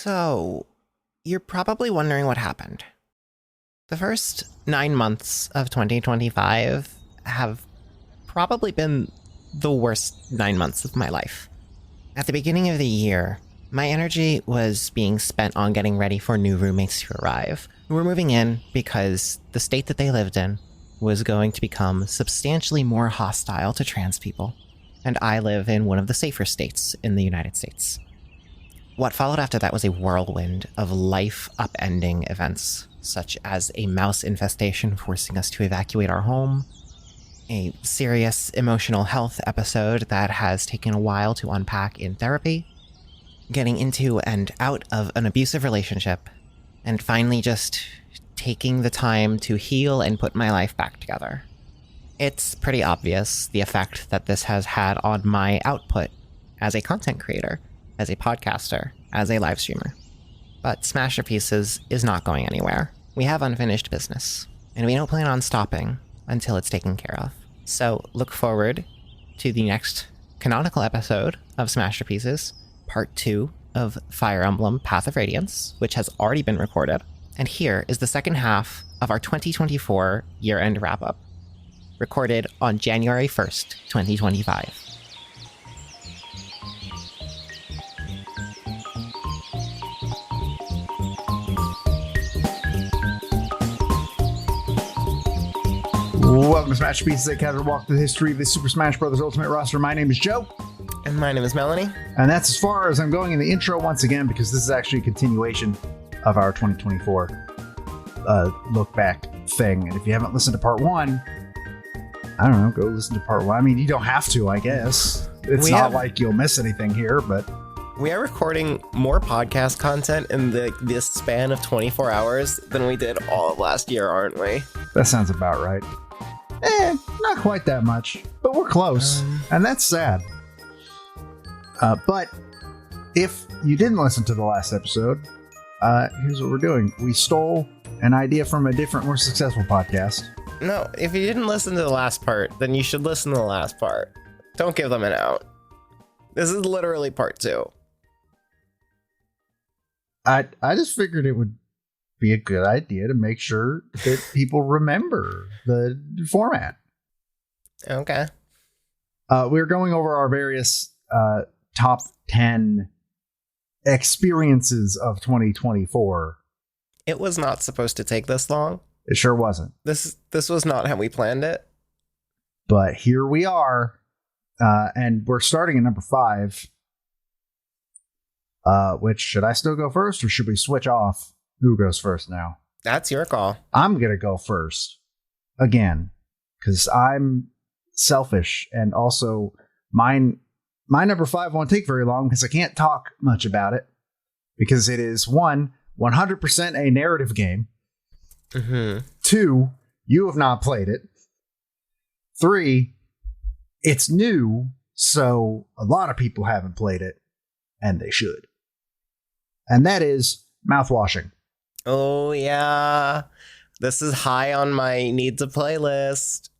So, you're probably wondering what happened. The first 9 months of 2025 have probably been the worst 9 months of my life. At the beginning of the year, my energy was being spent on getting ready for new roommates to arrive, who were moving in because the state that they lived in was going to become substantially more hostile to trans people, and I live in one of the safer states in the United States. What followed after that was a whirlwind of life-upending events, such as a mouse infestation forcing us to evacuate our home, a serious emotional health episode that has taken a while to unpack in therapy, getting into and out of an abusive relationship, and finally just taking the time to heal and put my life back together. It's pretty obvious the effect that this has had on my output as a content creator, as a podcaster, as a live streamer. But Smashterpieces is not going anywhere. We have unfinished business, and we don't plan on stopping until it's taken care of. So look forward to the next canonical episode of Smashterpieces, Part 2 of Fire Emblem Path of Radiance, which has already been recorded. And here is the second half of our 2024 year-end wrap-up, recorded on January 1st, 2025. Welcome to Smashterpieces, a casual walk through the history of the Super Smash Bros. Ultimate roster. My name is Joe. And my name is Melanie. And that's as far as I'm going in the intro once again, because this is actually a continuation of our 2024 look back thing. And if you haven't listened to part 1, I don't know, go listen to part 1. I mean, you don't have to, I guess. It's not like you'll miss anything here, but... We are recording more podcast content in this span of 24 hours than we did all of last year, aren't we? That sounds about right. Not quite that much, but we're close, and that's sad. But if you didn't listen to the last episode, here's what we're doing. We stole an idea from a different, more successful podcast. No, if you didn't listen to the last part, then you should listen to the last part. Don't give them an out. This is literally part 2. I just figured it would be a good idea to make sure that people remember the format. Okay. We're going over our various top 10 experiences of 2024. It was not supposed to take this long. It sure wasn't. This was not how we planned it. But here we are, and we're starting at number 5. Which, should I still go first, or should we switch off? Who goes first now? That's your call. I'm going to go first. Again. Because I'm selfish. And also, my number 5 won't take very long, because I can't talk much about it. Because it is, 1, 100% a narrative game. Mm-hmm. 2, you have not played it. 3, it's new, so a lot of people haven't played it. And they should. And that is mouthwashing. Oh, yeah. This is high on my need to play list.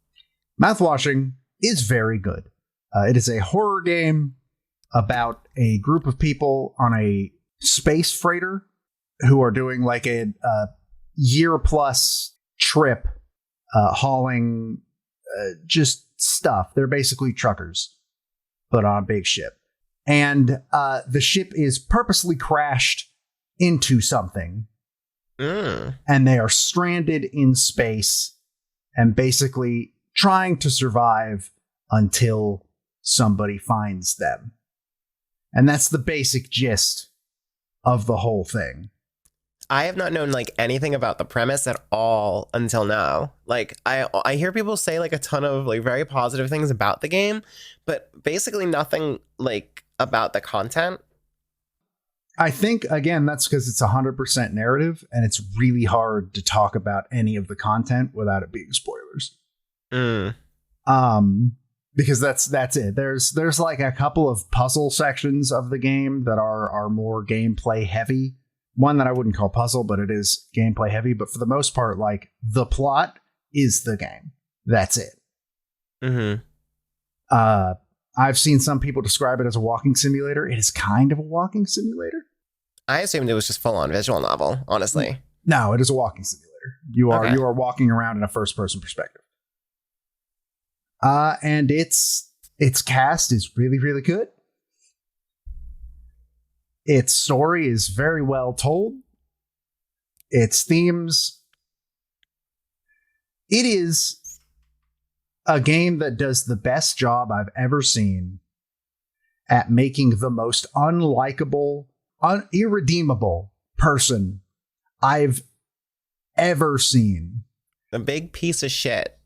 Mouthwashing is very good. It is a horror game about a group of people on a space freighter who are doing like a year-plus trip hauling just stuff. They're basically truckers, but on a big ship. And the ship is purposely crashed into something. And they are stranded in space and basically trying to survive until somebody finds them. And that's the basic gist of the whole thing. I have not known like anything about the premise at all until now. Like I hear people say like a ton of like very positive things about the game, but basically nothing like about the content. I think, again, that's because it's 100% narrative, and it's really hard to talk about any of the content without it being spoilers. Because that's it. There's like a couple of puzzle sections of the game that are more gameplay heavy. One that I wouldn't call puzzle, but it is gameplay heavy. But for the most part, like, the plot is the game. That's it. Mm-hmm. I've seen some people describe it as a walking simulator. It is kind of a walking simulator. I assumed it was just full on visual novel, honestly. No, it is a walking simulator. You are Okay. walking around in a first person perspective. And its cast is really, really good. Its story is very well told. Its themes. It is a game that does the best job I've ever seen at making the most unlikable, irredeemable person I've ever seen. A big piece of shit.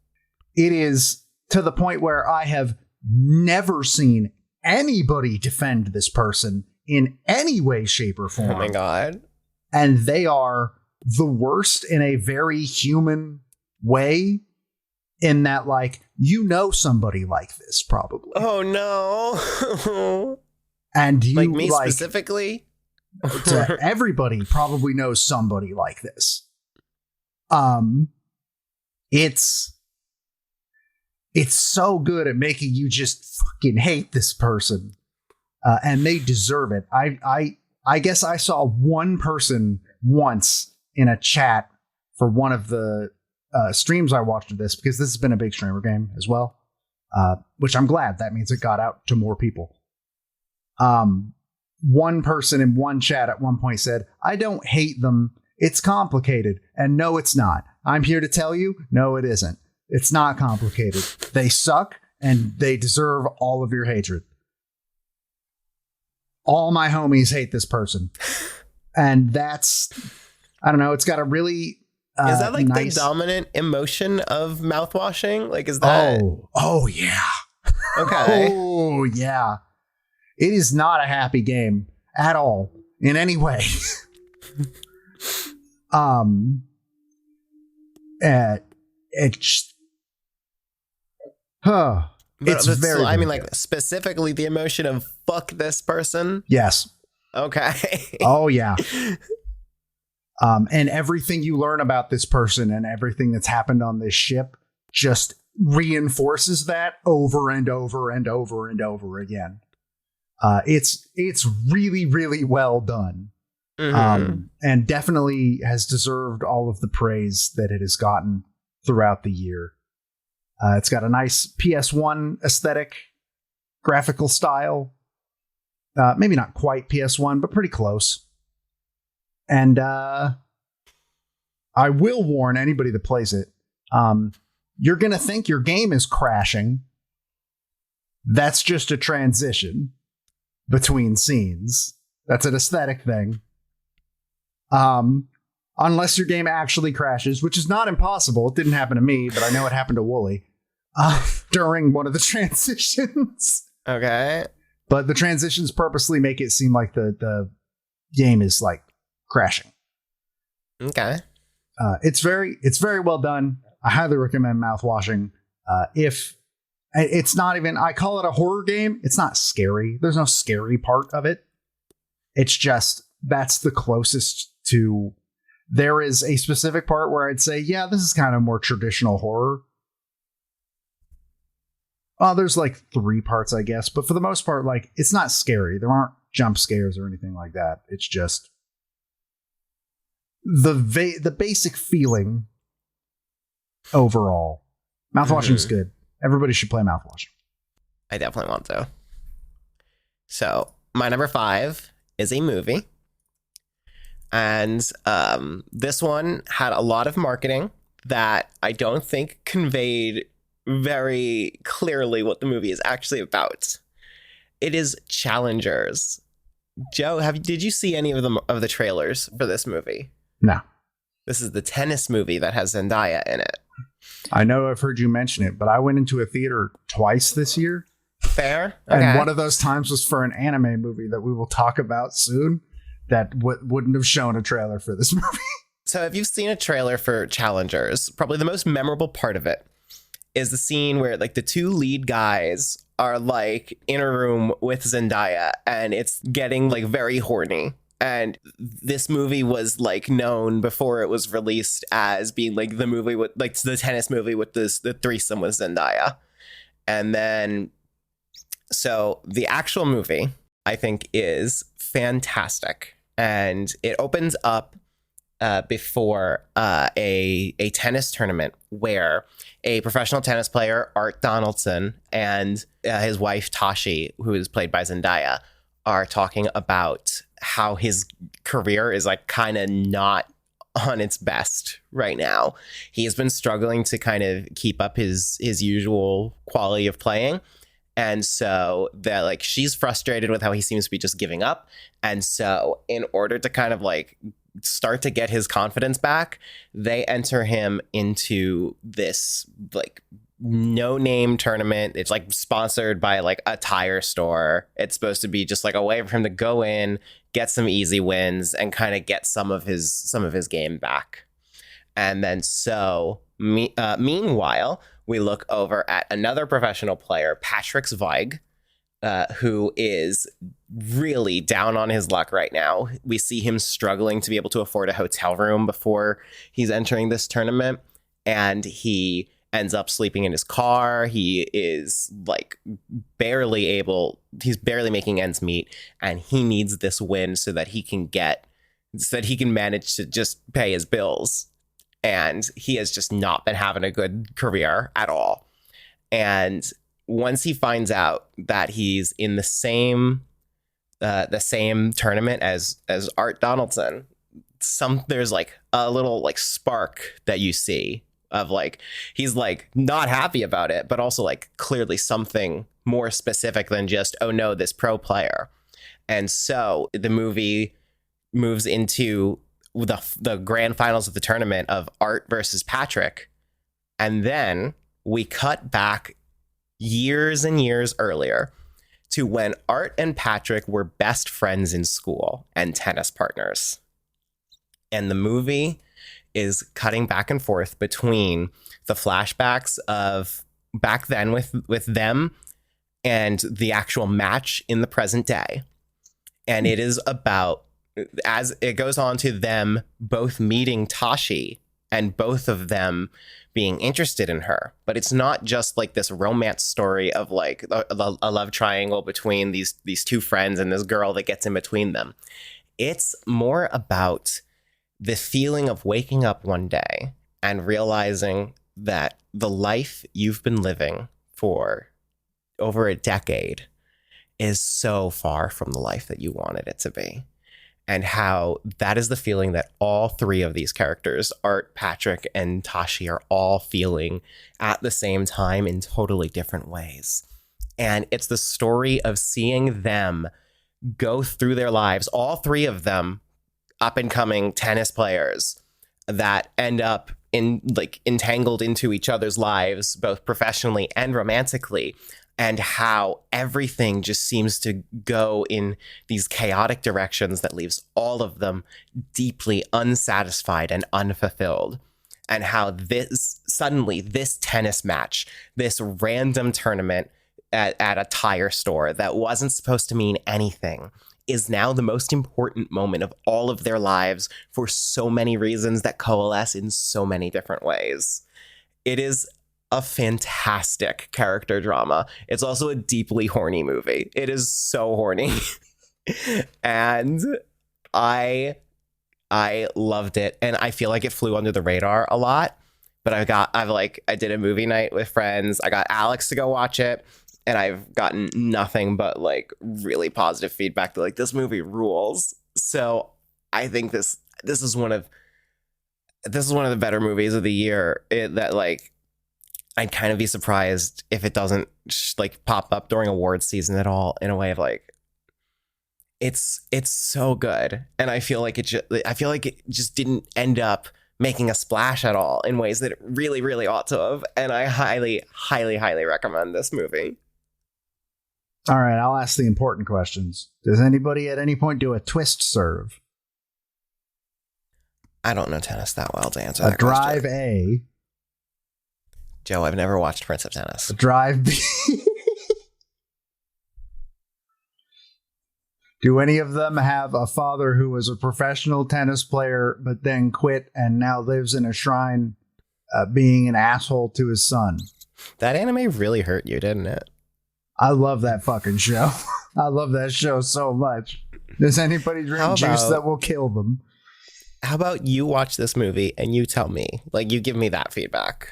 It is to the point where I have never seen anybody defend this person in any way, shape, or form. Oh my god. And they are the worst in a very human way, in that, like, you know somebody like this, probably. Oh no. And you, like me specifically? Everybody probably knows somebody like this. It's so good at making you just fucking hate this person. And they deserve it. I guess I saw one person once in a chat for one of the streams I watched of this, because this has been a big streamer game as well, which I'm glad. That means it got out to more people. One person in one chat at one point said, "I don't hate them. It's complicated." And no, it's not. I'm here to tell you, no, it isn't. It's not complicated. They suck, and they deserve all of your hatred. All my homies hate this person. And that's, I don't know, it's got a really is that like nice... the dominant emotion of mouthwashing? Like, is that... Oh yeah. Okay. Oh yeah. It is not a happy game at all in any way. It's very, I mean, like, specifically the emotion of fuck this person. Yes. Okay. Oh yeah. And everything you learn about this person and everything that's happened on this ship just reinforces that over and over and over and over again. It's really, really well done. Mm-hmm. And definitely has deserved all of the praise that it has gotten throughout the year. It's got a nice PS1 aesthetic, graphical style. Maybe not quite PS1, but pretty close. And I will warn anybody that plays it, you're going to think your game is crashing. That's just a transition between scenes. That's an aesthetic thing. Unless your game actually crashes, which is not impossible. It didn't happen to me, but I know it happened to Wooly during one of the transitions. Okay. But the transitions purposely make it seem like the game is like crashing. Okay. It's very well done. I highly recommend Mouthwashing. If it's not even, I call it a horror game. It's not scary. There's no scary part of it. It's just, that's the closest to, there is a specific part where I'd say, yeah, this is kind of more traditional horror. There's like 3 parts, I guess, but for the most part, like, it's not scary. There aren't jump scares or anything like that. It's just the basic feeling overall. Mouthwashing is good. Everybody should play Mouthwashing. I definitely want to. So my number 5 is a movie. And this one had a lot of marketing that I don't think conveyed very clearly what the movie is actually about. It is Challengers. Joe, did you see any of the trailers for this movie? No. This is the tennis movie that has Zendaya in it. I know I've heard you mention it, but I went into a theater twice this year. Fair. Okay. And one of those times was for an anime movie that we will talk about soon that wouldn't have shown a trailer for this movie. So if you've seen a trailer for Challengers, probably the most memorable part of it is the scene where, like, the 2 lead guys are, like, in a room with Zendaya and it's getting, like, very horny. And this movie was, like, known before it was released as being, like, the movie with, like, the tennis movie with the threesome with Zendaya. And then, so the actual movie, I think, is fantastic. and it opens up before a tennis tournament where a professional tennis player, Art Donaldson, and his wife Tashi, who is played by Zendaya, are talking about how his career is like kind of not on its best right now. He has been struggling to kind of keep up his usual quality of playing. And so that like she's frustrated with how he seems to be just giving up. And so in order to kind of like start to get his confidence back, they enter him into this like no name tournament. It's like sponsored by like a tire store. It's supposed to be just like a way for him to go in, get some easy wins, and kind of get some of his game back. And then meanwhile, we look over at another professional player, Patrick Zweig, who is really down on his luck right now. We see him struggling to be able to afford a hotel room before he's entering this tournament, and he ends up sleeping in his car. He is like he's barely making ends meet, and he needs this win so that he can manage to just pay his bills. And he has just not been having a good career at all. And once he finds out that he's in the same tournament as Art Donaldson, there's like a little like spark that you see of like he's like not happy about it, but also like clearly something more specific than just, oh no, this pro player. And so the movie moves into the grand finals of the tournament of Art versus Patrick. And then we cut back years and years earlier to when Art and Patrick were best friends in school and tennis partners. And the movie is cutting back and forth between the flashbacks of back then with them and the actual match in the present day. And it is about, as it goes on to them both meeting Tashi and both of them being interested in her. But it's not just like this romance story of like a love triangle between these two friends and this girl that gets in between them. It's more about the feeling of waking up one day and realizing that the life you've been living for over a decade is so far from the life that you wanted it to be. And how that is the feeling that all three of these characters, Art, Patrick, and Tashi, are all feeling at the same time in totally different ways. And it's the story of seeing them go through their lives, all three of them up and coming tennis players that end up entangled into each other's lives, both professionally and romantically. And how everything just seems to go in these chaotic directions that leaves all of them deeply unsatisfied and unfulfilled. And how this tennis match, this random tournament at a tire store that wasn't supposed to mean anything, is now the most important moment of all of their lives for so many reasons that coalesce in so many different ways. It is a fantastic character drama. It's also a deeply horny movie. It is so horny. And I loved it. And I feel like it flew under the radar a lot. But I did a movie night with friends. I got Alex to go watch it. And I've gotten nothing but like really positive feedback that like this movie rules. So I think this is one of the better movies of the year. I'd kind of be surprised if it doesn't like pop up during awards season at all, in a way of like, it's so good. And I feel like it just didn't end up making a splash at all in ways that it really, really ought to have. And I highly, highly, highly recommend this movie. All right, I'll ask the important questions. Does anybody at any point do a twist serve? I don't know tennis that well to answer that question. Drive A. Joe, I've never watched Prince of Tennis. Drive B. Do any of them have a father who was a professional tennis player but then quit and now lives in a shrine being an asshole to his son? That anime really hurt you, didn't it? I love that fucking show. I love that show so much. Does anybody drink How juice about- that will kill them? How about you watch this movie and you tell me, like, you give me that feedback?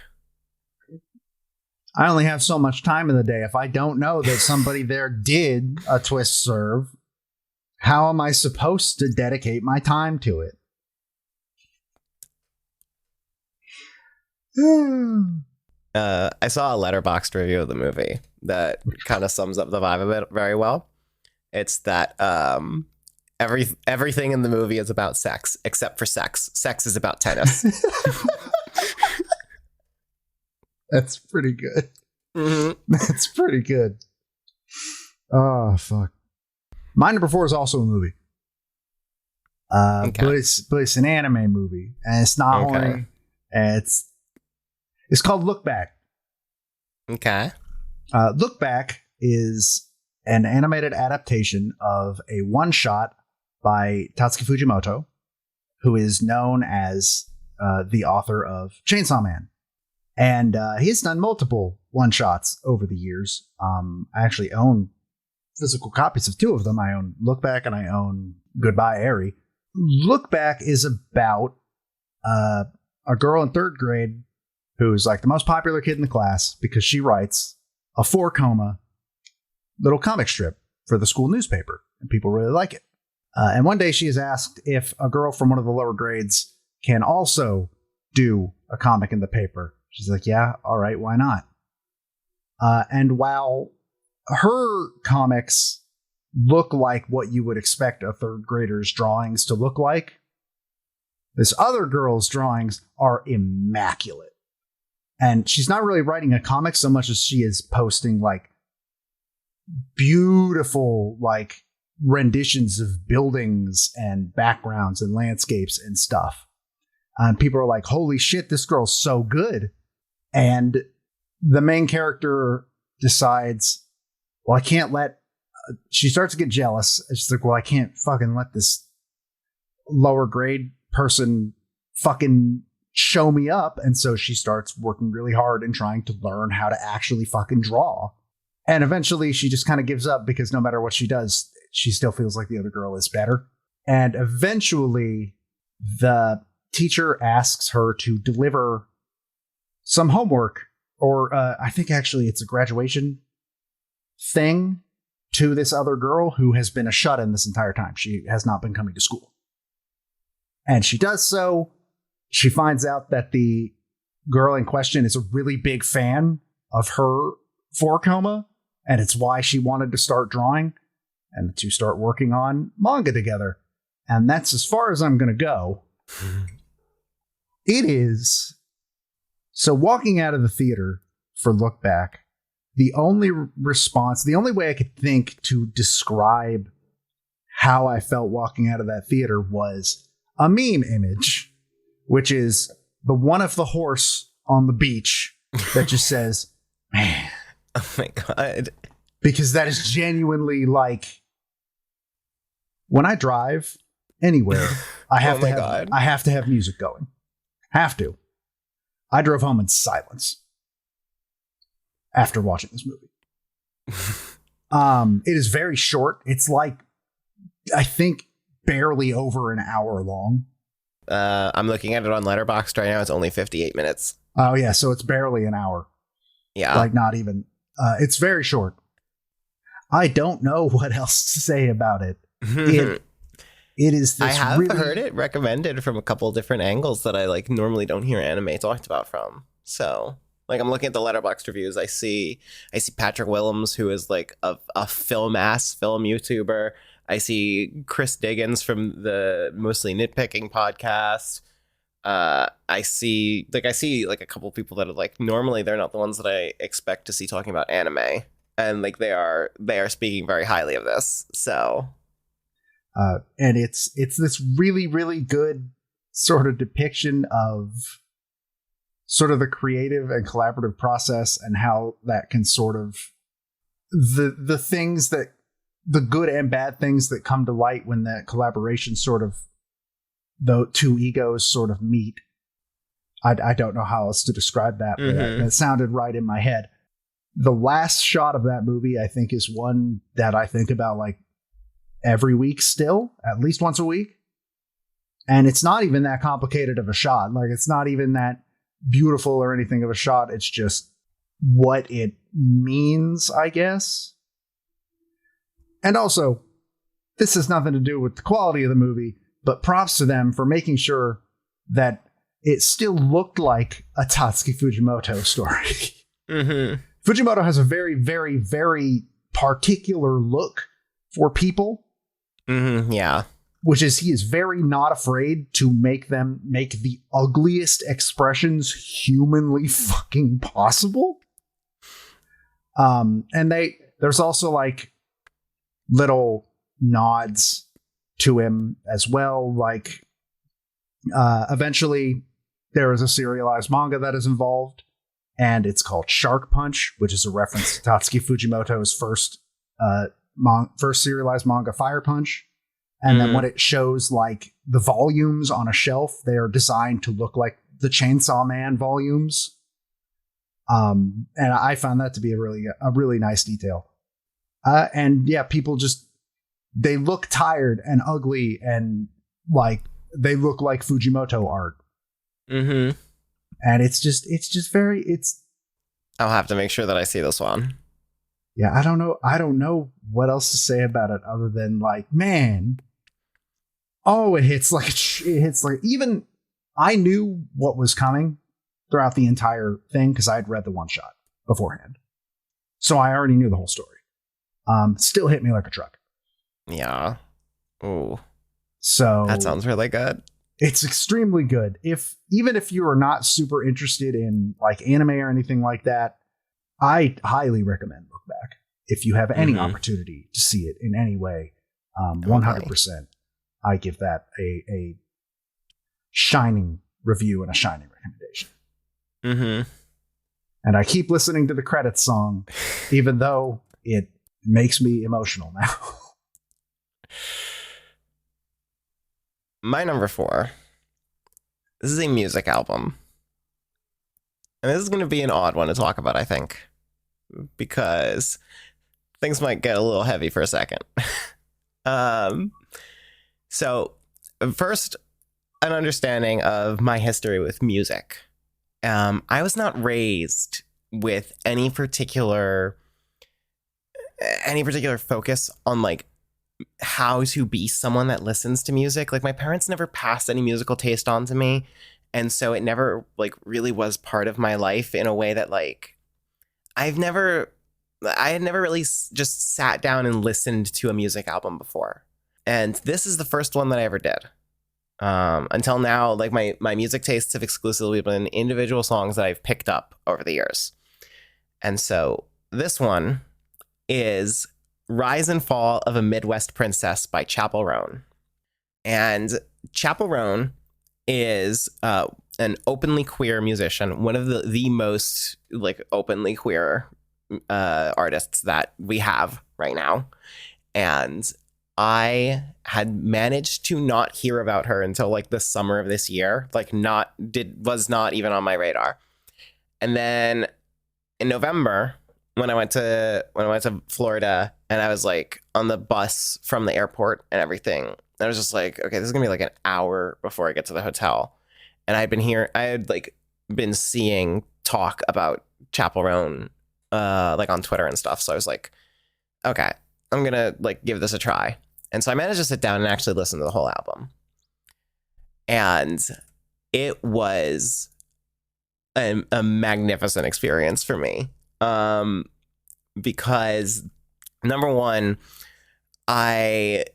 I only have so much time in the day. If I don't know that somebody there did a twist serve, how am I supposed to dedicate my time to it? I saw a Letterboxd review of the movie that kind of sums up the vibe of it very well. It's that everything in the movie is about sex, except for sex. Sex is about tennis. That's pretty good. Mm-hmm. That's pretty good. Oh, fuck. My number 4 is also a movie. Okay. But it's an anime movie, and it's not Okay. horny. And it's called Look Back. Okay. Look Back is an animated adaptation of a one-shot by Tatsuki Fujimoto, who is known as the author of Chainsaw Man. And he's done multiple one-shots over the years. I actually own physical copies of 2 of them. I own Look Back and I own Goodbye Eri. Look Back is about a girl in 3rd grade who's like the most popular kid in the class because she writes a 4-coma little comic strip for the school newspaper, and people really like it. And one day she is asked if a girl from one of the lower grades can also do a comic in the paper. She's like, yeah, all right, why not? And while her comics look like what you would expect a 3rd grader's drawings to look like, this other girl's drawings are immaculate. And she's not really writing a comic so much as she is posting like beautiful like renditions of buildings and backgrounds and landscapes and stuff. And people are like, holy shit, this girl's so good. And the main character decides, well, I can't let, she starts to get jealous. She's like, well, I can't fucking let this lower grade person fucking show me up. And so she starts working really hard and trying to learn how to actually fucking draw. And eventually she just kind of gives up because no matter what she does, she still feels like the other girl is better. And eventually the teacher asks her to deliver some homework, or I think actually it's a graduation thing, to this other girl who has been a shut-in this entire time. She has not been coming to school. And she does so. She finds out that the girl in question is a really big fan of her 4-coma, and it's why she wanted to start drawing, and the two start working on manga together. And that's as far as I'm going to go. It is. So walking out of the theater for Look Back, the only response, the only way I could think to describe how I felt walking out of that theater was a meme image, which is the one of the horse on the beach that just says, man. Oh my God. Because that is genuinely like, when I drive anywhere, I have to have music going. Have to. I drove home in silence after watching this movie. It is very short. It's like, I think, barely over an hour long. I'm looking at it on Letterboxd right now. It's only 58 minutes. Oh yeah, so it's barely an hour. Yeah. Like not even. It's very short. I don't know what else to say about it. It is this I have really... heard it recommended from a couple different angles that I like normally don't hear anime talked about from. So like I'm looking at the Letterboxd reviews. I see Patrick Willems, who is like a film YouTuber. I see Chris Diggins from the Mostly Nitpicking podcast. I see like a couple people that are like, normally they're not the ones that I expect to see talking about anime, and like they are speaking very highly of this. So and it's this really, really good sort of depiction of sort of the creative and collaborative process, and how that can sort of the things that, the good and bad things that come to light when that collaboration sort of, the two egos sort of meet. I don't know how else to describe that, but that sounded right in my head. The last shot of that movie, I think, is one that I think about like every week still, at least once a week. And it's not even that complicated of a shot. Like, it's not even that beautiful or anything of a shot. It's just what it means, I guess. And also, this has nothing to do with the quality of the movie, but props to them for making sure that it still looked like a Tatsuki Fujimoto story. Mm-hmm. Fujimoto has a very, very, very particular look for people. Mm-hmm. Yeah. Which is, he is very not afraid to make them make the ugliest expressions humanly fucking possible. And there's also like little nods to him as well. Like, eventually there is a serialized manga that is involved, and it's called Shark Punch, which is a reference to Tatsuki Fujimoto's first serialized manga, Fire Punch. And then when it shows like the volumes on a shelf, they are designed to look like the Chainsaw Man volumes. And I found that to be a really nice detail. And yeah, people just, they look tired and ugly and like they look like Fujimoto art. Mm-hmm. And it's just very, I'll have to make sure that I see this one. Yeah, I don't know what else to say about it other than like, man, it hits like even I knew what was coming throughout the entire thing because I had read the one shot beforehand. So I already knew the whole story. Still hit me like a truck. Yeah. Ooh. So that sounds really good. It's extremely good. Even if you are not super interested in like anime or anything like that, I highly recommend Look Back if you have any opportunity to see it in any way. 100%. I give that a shining review and a shining recommendation. Mm-hmm. And I keep listening to the credits song, even though it makes me emotional now. My number 4. This is a music album. And this is going to be an odd one to talk about, I think, because things might get a little heavy for a second. So first, an understanding of my history with music. I was not raised with any particular focus on like how to be someone that listens to music. Like, my parents never passed any musical taste on to me, and so it never like really was part of my life in a way that like I had never really just sat down and listened to a music album before. And this is the first one that I ever did. Until now, like my music tastes have exclusively been individual songs that I've picked up over the years. And so this one is Rise and Fall of a Midwest Princess by Chappell Roan. And Chappell Roan is an openly queer musician, one of the most like openly queer artists that we have right now. And I had managed to not hear about her until like the summer of this year, was not even on my radar. And then in November, when I went to Florida, and I was like on the bus from the airport and everything, I was just like, okay, this is gonna be like an hour before I get to the hotel. And I had like been seeing talk about Chappell Roan like on Twitter and stuff. So I was like, okay, I'm gonna like give this a try. And so I managed to sit down and actually listen to the whole album. And it was a magnificent experience for me. Because number one, I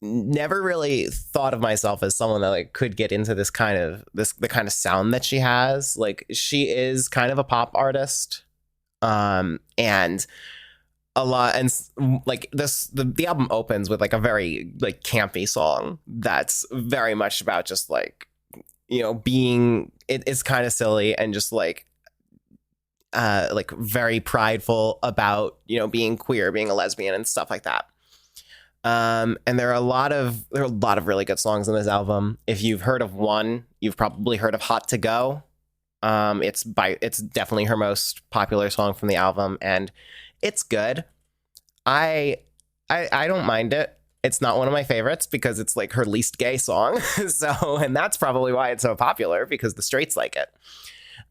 never really thought of myself as someone that like could get into the kind of sound that she has. Like, she is kind of a pop artist. And a lot, and like the album opens with like a very like campy song that's very much about just like, you know, it's kind of silly and just like very prideful about, you know, being queer, being a lesbian and stuff like that. And there are a lot of really good songs in this album. If you've heard of one, you've probably heard of Hot to Go. It's definitely her most popular song from the album, and it's good. I don't mind it. It's not one of my favorites because it's like her least gay song. So, and that's probably why it's so popular, because the straights like it.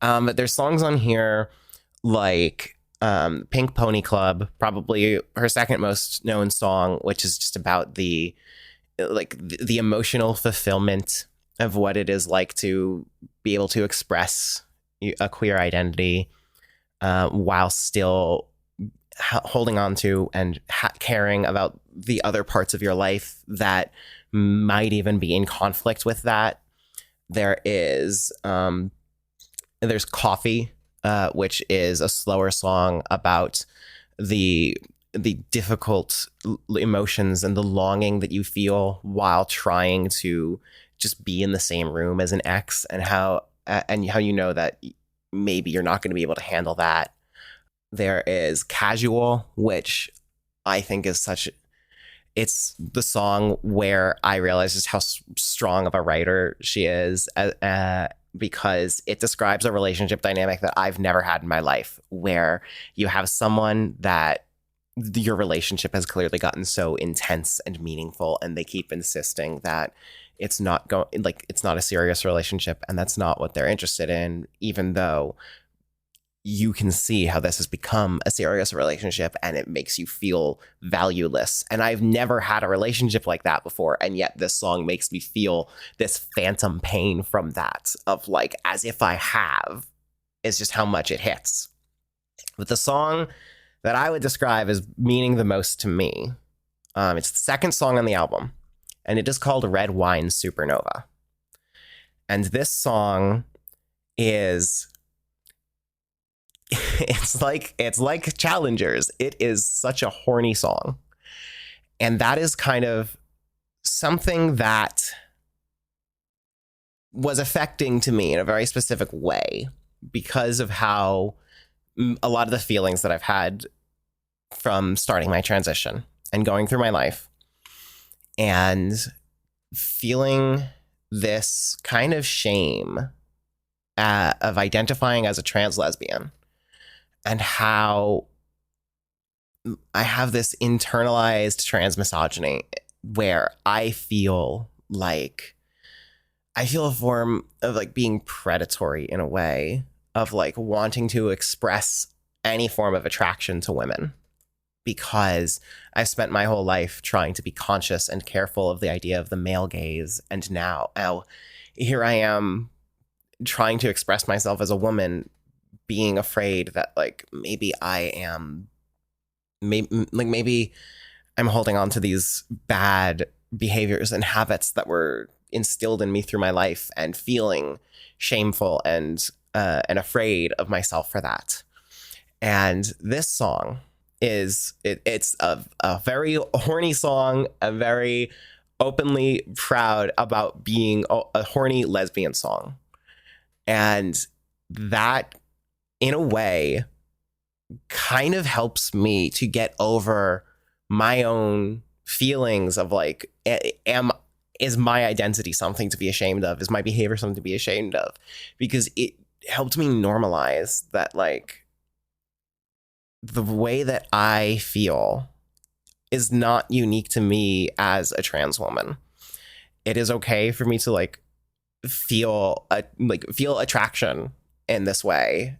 But there's songs on here like Pink Pony Club, probably her second most known song, which is just about the emotional fulfillment of what it is like to be able to express a queer identity while still holding on to and caring about the other parts of your life that might even be in conflict with that. There's Coffee, which is a slower song about the difficult emotions and the longing that you feel while trying to just be in the same room as an ex, and how you know that maybe you're not going to be able to handle that. There is Casual, which I think is it's the song where I realize just how strong of a writer she is, because it describes a relationship dynamic that I've never had in my life, where you have someone that your relationship has clearly gotten so intense and meaningful, and they keep insisting that it's not a serious relationship, and that's not what they're interested in, even though you can see how this has become a serious relationship and it makes you feel valueless. And I've never had a relationship like that before, and yet this song makes me feel this phantom pain from that, of like, as if I have, is just how much it hits. But the song that I would describe as meaning the most to me, it's the second song on the album, and it is called Red Wine Supernova. And this song is it's like Challengers. It is such a horny song. And that is kind of something that was affecting to me in a very specific way, because of how a lot of the feelings that I've had from starting my transition and going through my life, and feeling this kind of shame of identifying as a trans lesbian, and how I have this internalized trans misogyny where I feel a form of like being predatory in a way, of like wanting to express any form of attraction to women, because I've spent my whole life trying to be conscious and careful of the idea of the male gaze. And now here I am trying to express myself as a woman, being afraid that like maybe I'm holding on to these bad behaviors and habits that were instilled in me through my life, and feeling shameful and afraid of myself for that. And this song it's a very horny song, a very openly proud about being a horny lesbian song. And that, in a way, kind of helps me to get over my own feelings of like, is my identity something to be ashamed of? Is my behavior something to be ashamed of? Because it helped me normalize that, like, the way that I feel is not unique to me as a trans woman. It is okay for me to like feel attraction in this way,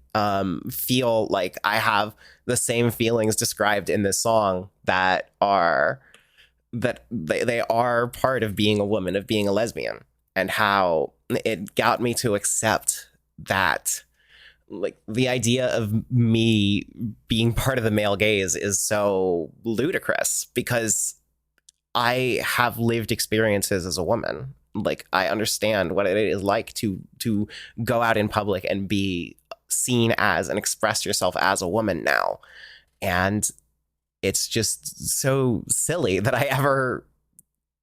feel like I have the same feelings described in this song that they are part of being a woman, of being a lesbian, and how it got me to accept that, like, the idea of me being part of the male gaze is so ludicrous, because I have lived experiences as a woman. Like, I understand what it is like to go out in public and be seen as and express yourself as a woman now. And it's just so silly that I ever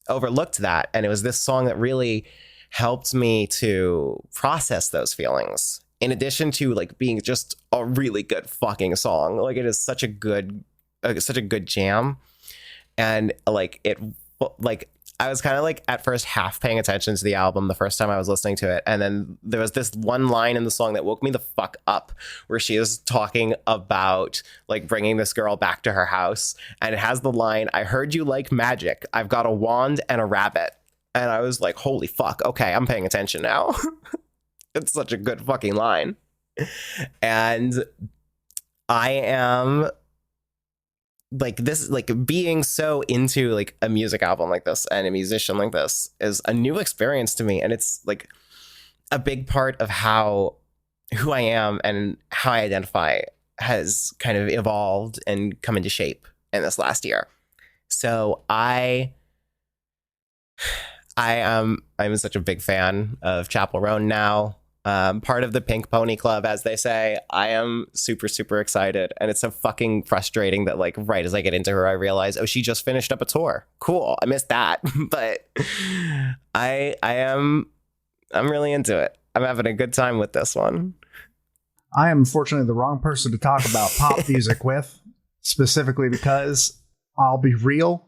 overlooked that. And it was this song that really helped me to process those feelings, in addition to like being just a really good fucking song. Like, it is such a good jam. And like, I was kind of like at first half paying attention to the album the first time I was listening to it. And then there was this one line in the song that woke me the fuck up where she is talking about like bringing this girl back to her house. And it has the line, "I heard you like magic. I've got a wand and a rabbit." And I was like, holy fuck. Okay, I'm paying attention now. It's such a good fucking line. And I am like this, like being so into like a music album like this and a musician like this is a new experience to me, and it's like a big part of who I am and how I identify has kind of evolved and come into shape in this last year. So I'm such a big fan of Chapel Roan now. Part of the Pink Pony Club, as they say. I am super, super excited. And it's so fucking frustrating that like right as I get into her, I realize, oh, she just finished up a tour. Cool. I missed that. But I'm really into it. I'm having a good time with this one. I am fortunately the wrong person to talk about pop music with, specifically because I'll be real.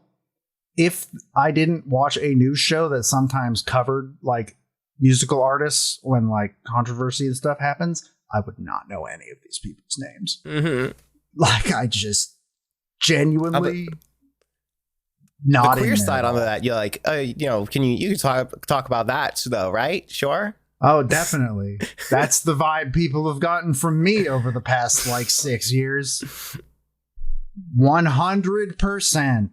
If I didn't watch a news show that sometimes covered like musical artists when like controversy and stuff happens, I would not know any of these people's names. Mm-hmm. Like I just genuinely not. The queer side on that, you're like, can you talk about that though, right? Sure. Oh, definitely. That's the vibe people have gotten from me over the past like 6 years. 100%.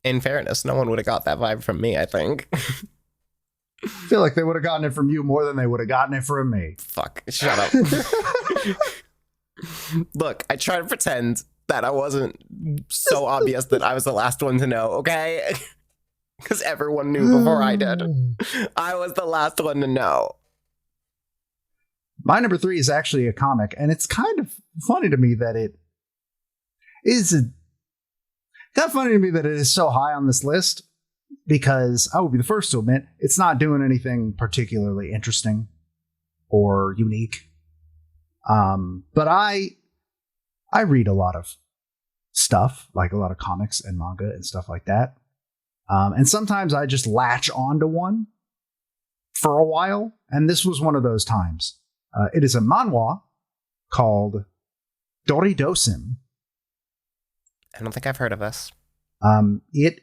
In fairness, no one would have got that vibe from me, I think. I feel like they would have gotten it from you more than they would have gotten it from me. Fuck, shut up. Look, I try to pretend that I wasn't so obvious that I was the last one to know, okay? Because everyone knew before I did. I was the last one to know. My number 3 is actually a comic, and it's kind of funny to me that it is so high on this list. Because I will be the first to admit it's not doing anything particularly interesting or unique. But I read a lot of stuff, like a lot of comics and manga and stuff like that. And sometimes I just latch onto one for a while. And this was one of those times. It is a manhwa called Doridosim. I don't think I've heard of this. It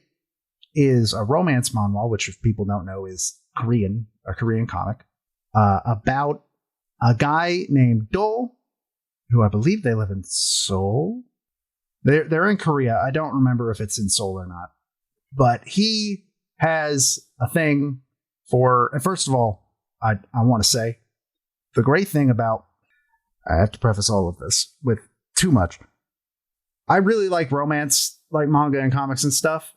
is a romance manhwa, which if people don't know is a Korean comic, about a guy named Do, who I believe they live in Seoul. They're in Korea. I don't remember if it's in Seoul or not, but he has a thing for. And first of all, I want to say the great thing about. I have to preface all of this with too much. I really like romance, like manga and comics and stuff.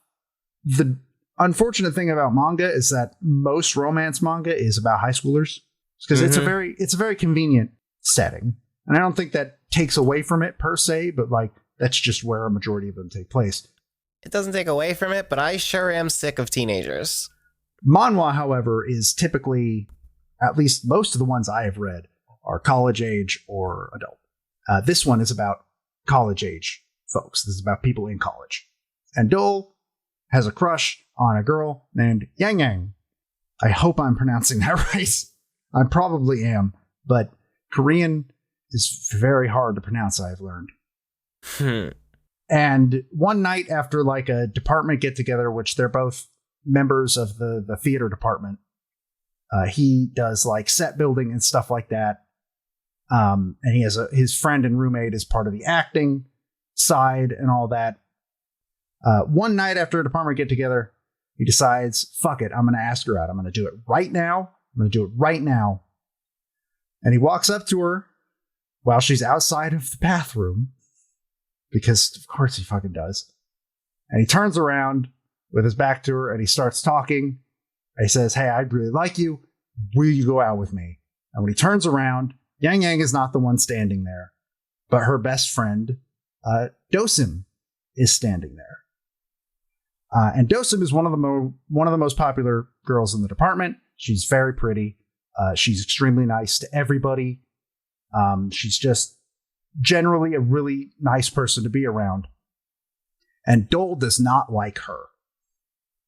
The unfortunate thing about manga is that most romance manga is about high schoolers because it's a very convenient setting, and I don't think that takes away from it per se, but like that's just where a majority of them take place. It doesn't take away from it, but I sure am sick of teenagers. Manhwa, however, is typically, at least most of the ones I have read, are college age or adult. This one is about college age folks. This is about people in college, and Dole has a crush on a girl named Yang Yang. I hope I'm pronouncing that right. I probably am, but Korean is very hard to pronounce, I've learned. And one night after like a department get together, which they're both members of the theater department, he does like set building and stuff like that. And he has his friend and roommate is part of the acting side and all that. One night after a department get together, he decides, fuck it, I'm going to ask her out. I'm going to do it right now. And he walks up to her while she's outside of the bathroom, because of course he fucking does. And he turns around with his back to her and he starts talking. And he says, hey, I really like you. Will you go out with me? And when he turns around, Yang Yang is not the one standing there, but her best friend, Dosim, is standing there. And Dosim is one of the most popular girls in the department. She's very pretty. She's extremely nice to everybody. She's just generally a really nice person to be around. And Dole does not like her.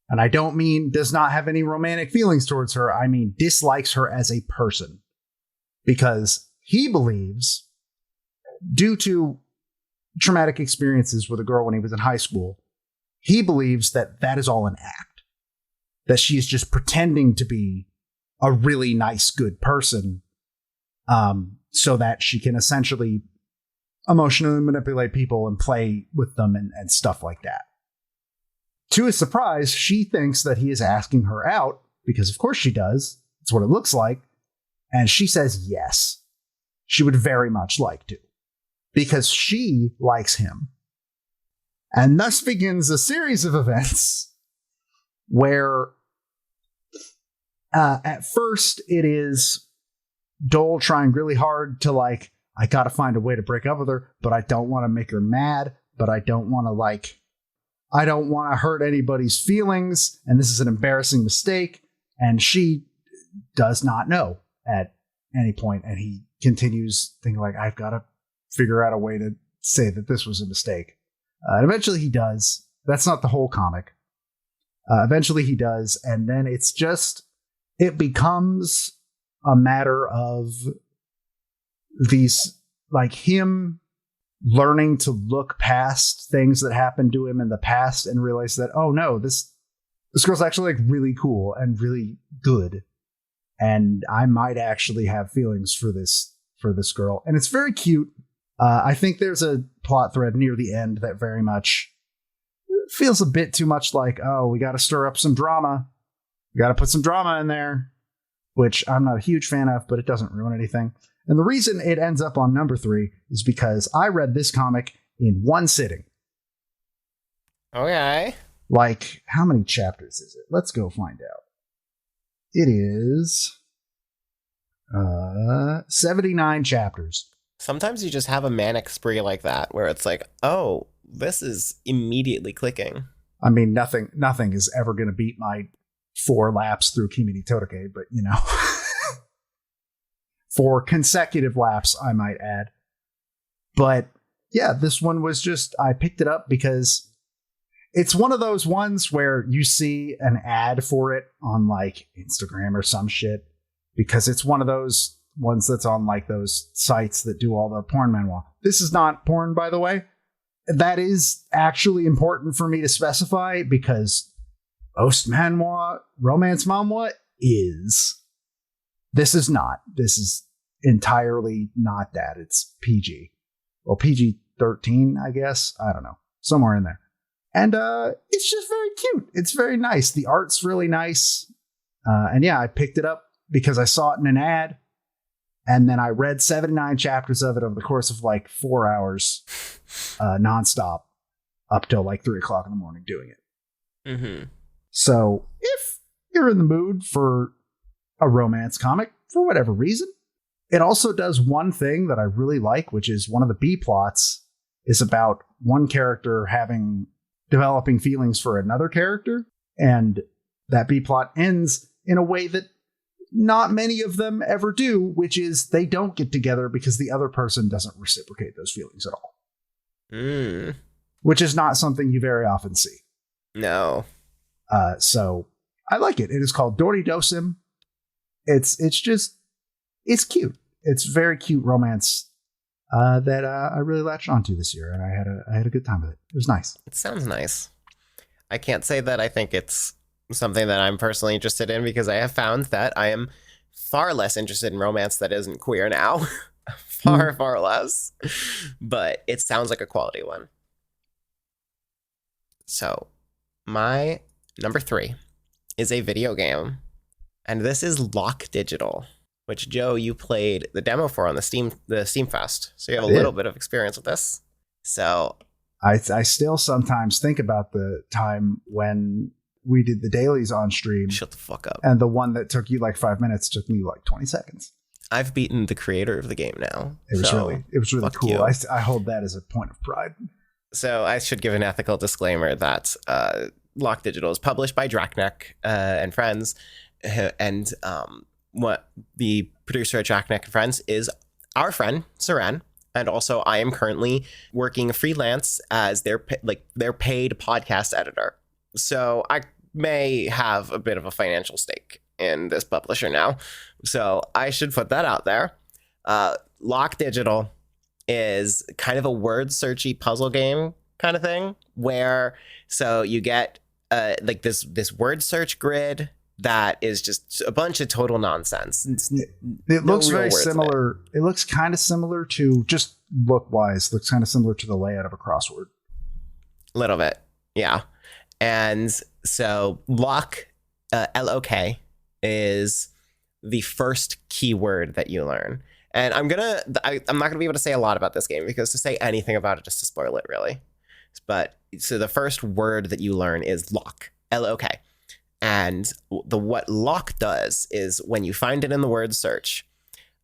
And I don't mean does not have any romantic feelings towards her. I mean dislikes her as a person. Because he believes, due to traumatic experiences with a girl when he was in high school, he believes that that is all an act. That she's just pretending to be a really nice, good person, so that she can essentially emotionally manipulate people and play with them and stuff like that. To his surprise, she thinks that he is asking her out, because of course she does. That's what it looks like. And she says yes. She would very much like to, because she likes him. And thus begins a series of events where at first it is Dole trying really hard to I gotta find a way to break up with her, but I don't want to make her mad, but I don't want to I don't want to hurt anybody's feelings, and this is an embarrassing mistake, and she does not know at any point, and he continues thinking I've got to figure out a way to say that this was a mistake. And eventually he does. That's not the whole comic. Eventually he does, and then it becomes a matter of these, him learning to look past things that happened to him in the past and realize that, oh no, this girl's actually really cool and really good. And I might actually have feelings for this girl. And it's very cute. I think there's a plot thread near the end that very much feels a bit too much oh, we got to stir up some drama. We got to put some drama in there, which I'm not a huge fan of, but it doesn't ruin anything. And the reason it ends up on number 3 is because I read this comic in one sitting. Okay. How many chapters is it? Let's go find out. It is 79 chapters. Sometimes you just have a manic spree like that where it's oh, this is immediately clicking. I mean, nothing is ever going to beat my 4 laps through Kimi ni Todoke, but 4 consecutive laps, I might add. But yeah, this one was I picked it up because it's one of those ones where you see an ad for it on Instagram or some shit, because it's one of those ones that's on those sites that do all the porn manhwa. This is not porn, by the way. That is actually important for me to specify, because most manhwa, romance manhwa is. This is not. This is entirely not that. It's PG. Well, PG-13, I guess. I don't know. Somewhere in there. And it's just very cute. It's very nice. The art's really nice. And yeah, I picked it up because I saw it in an ad. And then I read 79 chapters of it over the course of 4 hours nonstop up till 3 o'clock in the morning doing it. Mm-hmm. So if you're in the mood for a romance comic, for whatever reason, it also does one thing that I really like, which is one of the B plots is about one character developing feelings for another character. And that B plot ends in a way that not many of them ever do, which is they don't get together because the other person doesn't reciprocate those feelings at all. Mm. Which is not something you very often see. No. So I like it. It is called Dori Dosim. It's cute. It's very cute romance that I really latched onto this year, and I had a good time with it. It was nice. It sounds nice. I can't say that I think it's something that I'm personally interested in, because I have found that I am far less interested in romance that isn't queer now. far less. But it sounds like a quality one. So, my number 3 is a video game, and this is Lock Digital, which, Joe, you played the demo for on the Steam Fest, so you have a little bit of experience with this. So I still sometimes think about the time when we did the dailies on stream. Shut the fuck up. And the one that took you 5 minutes took me 20 seconds. I've beaten the creator of the game now. It was really cool. I hold that as a point of pride. So I should give an ethical disclaimer that Lock Digital is published by Draknek and Friends, and what the producer at Draknek and Friends is our friend Saran, and also I am currently working freelance as their paid podcast editor. So I may have a bit of a financial stake in this publisher now. So I should put that out there. Lock Digital is kind of a word searchy puzzle game kind of thing, where so you get like this word search grid that is just a bunch of total nonsense. It looks very similar. It looks kind of similar to, just look wise, looks kind of similar to the layout of a crossword. A little bit, yeah. And so lock, L-O-K, is the first keyword that you learn. And I'm not gonna be able to say a lot about this game, because to say anything about it is to spoil it, really. But so the first word that you learn is lock, L-O-K. And what lock does is, when you find it in the word search,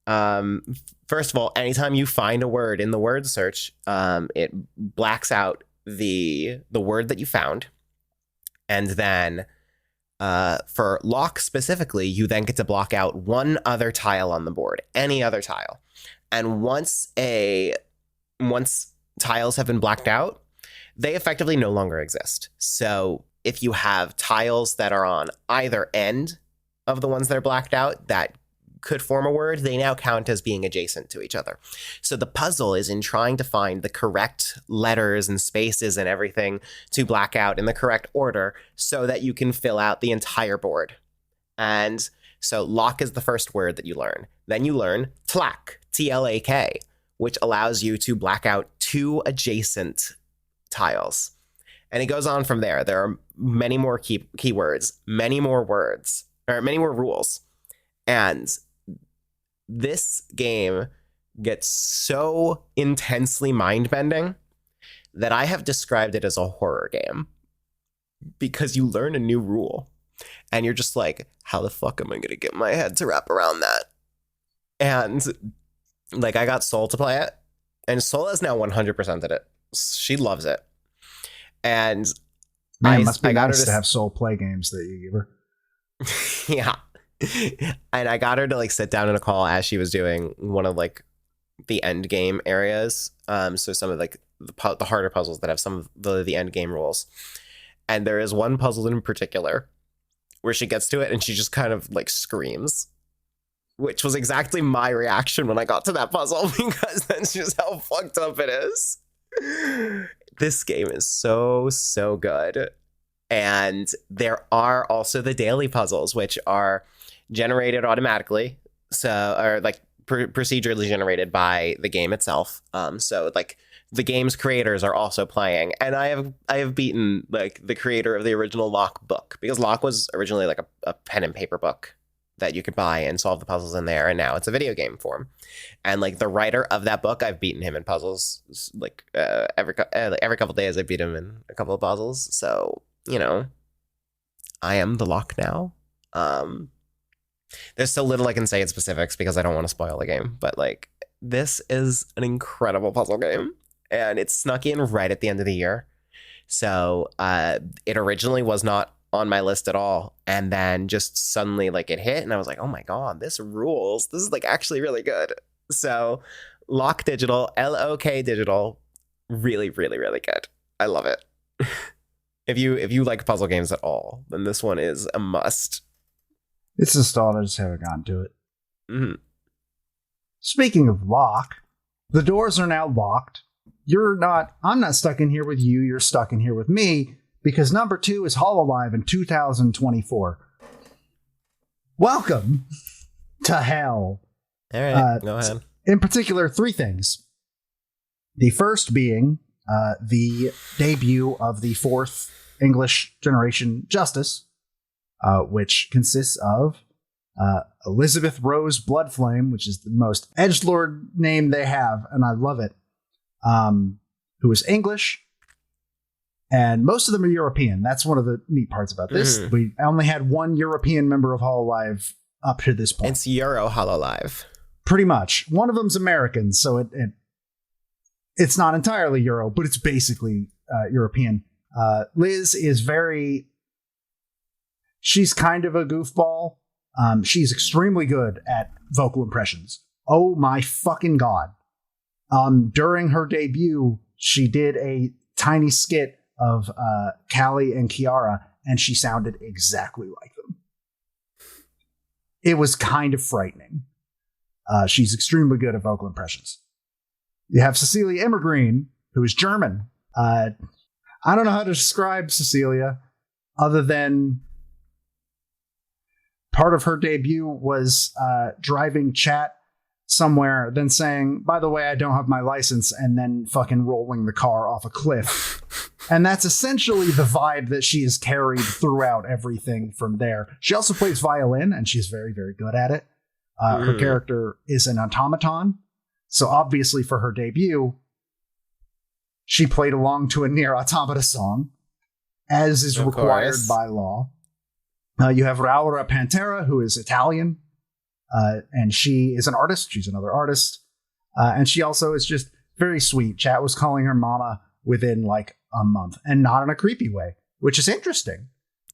first of all, anytime you find a word in the word search, it blacks out the word that you found. And then for lock specifically, you then get to block out one other tile on the board, any other tile. And once tiles have been blacked out, they effectively no longer exist. So if you have tiles that are on either end of the ones that are blacked out that could form a word, they now count as being adjacent to each other. So the puzzle is in trying to find the correct letters and spaces and everything to black out in the correct order, so that you can fill out the entire board. And so lock is the first word that you learn. Then you learn tlak, T-L-A-K, which allows you to black out two adjacent tiles. And it goes on from there. There are many more keywords, many more words, or many more rules. And this game gets so intensely mind-bending that I have described it as a horror game, because you learn a new rule and you're just like, how the fuck am I going to get my head to wrap around that? And like, I got Soul to play it, and Soul has now 100%ed it. She loves it. And man, it must be nice to have Soul play games that you give her. Yeah. And I got her to like sit down in a call as she was doing one of like the end game areas. So some of like the harder puzzles that have some of the end game rules. And there is one puzzle in particular where she gets to it and she just kind of like screams, which was exactly my reaction when I got to that puzzle, because that's just how fucked up it is. This game is so good. And there are also the daily puzzles, which are generated automatically, so, or like procedurally generated by the game itself. So like the game's creators are also playing, and I have beaten like the creator of the original Lock book, because Lock was originally like a pen and paper book that you could buy and solve the puzzles in there, and now it's a video game form. And like the writer of that book, I've beaten him in puzzles like every couple days. I beat him in a couple of puzzles, so you know, I am the Lock now. There's so little I can say in specifics because I don't want to spoil the game, but like, this is an incredible puzzle game, and it snuck in right at the end of the year. So it originally was not on my list at all, and then just suddenly like it hit, and I was like, oh my god, this rules. This is like actually really good. So Lock Digital, L-O-K Digital, really good. I love it. If you like puzzle games at all, then this one is a must. It's installed, I just haven't gotten to it. Mm-hmm. Speaking of lock, the doors are now locked. I'm not stuck in here with you, you're stuck in here with me, because number 2 is Hololive in 2024. Welcome to hell. All right, go ahead. In particular, 3 things. The first being the debut of the 4th English generation Justice, which consists of Elizabeth Rose Bloodflame, which is the most edgelord name they have, and I love it, who is English, and most of them are European. That's one of the neat parts about this. Mm-hmm. We only had one European member of Hololive up to this point. It's Euro Hololive. Pretty much. One of them's American, so it's not entirely Euro, but it's basically European. Liz is she's kind of a goofball. She's extremely good at vocal impressions. Oh my fucking god. During her debut, she did a tiny skit of Callie and Kiara, and she sounded exactly like them. It was kind of frightening. She's extremely good at vocal impressions. You have Cecilia Immergreen, who is German. I don't know how to describe Cecilia other than part of her debut was driving chat somewhere, then saying, by the way, I don't have my license, and then fucking rolling the car off a cliff. And that's essentially the vibe that she has carried throughout everything from there. She also plays violin, and she's very, very good at it. Her character is an automaton. So obviously for her debut, she played along to a Nier Automata song, as is required by law. You have Laura Pantera, who is Italian, and she is an artist. She's another artist. And she also is just very sweet. Chat was calling her mama within like a month, and not in a creepy way, which is interesting.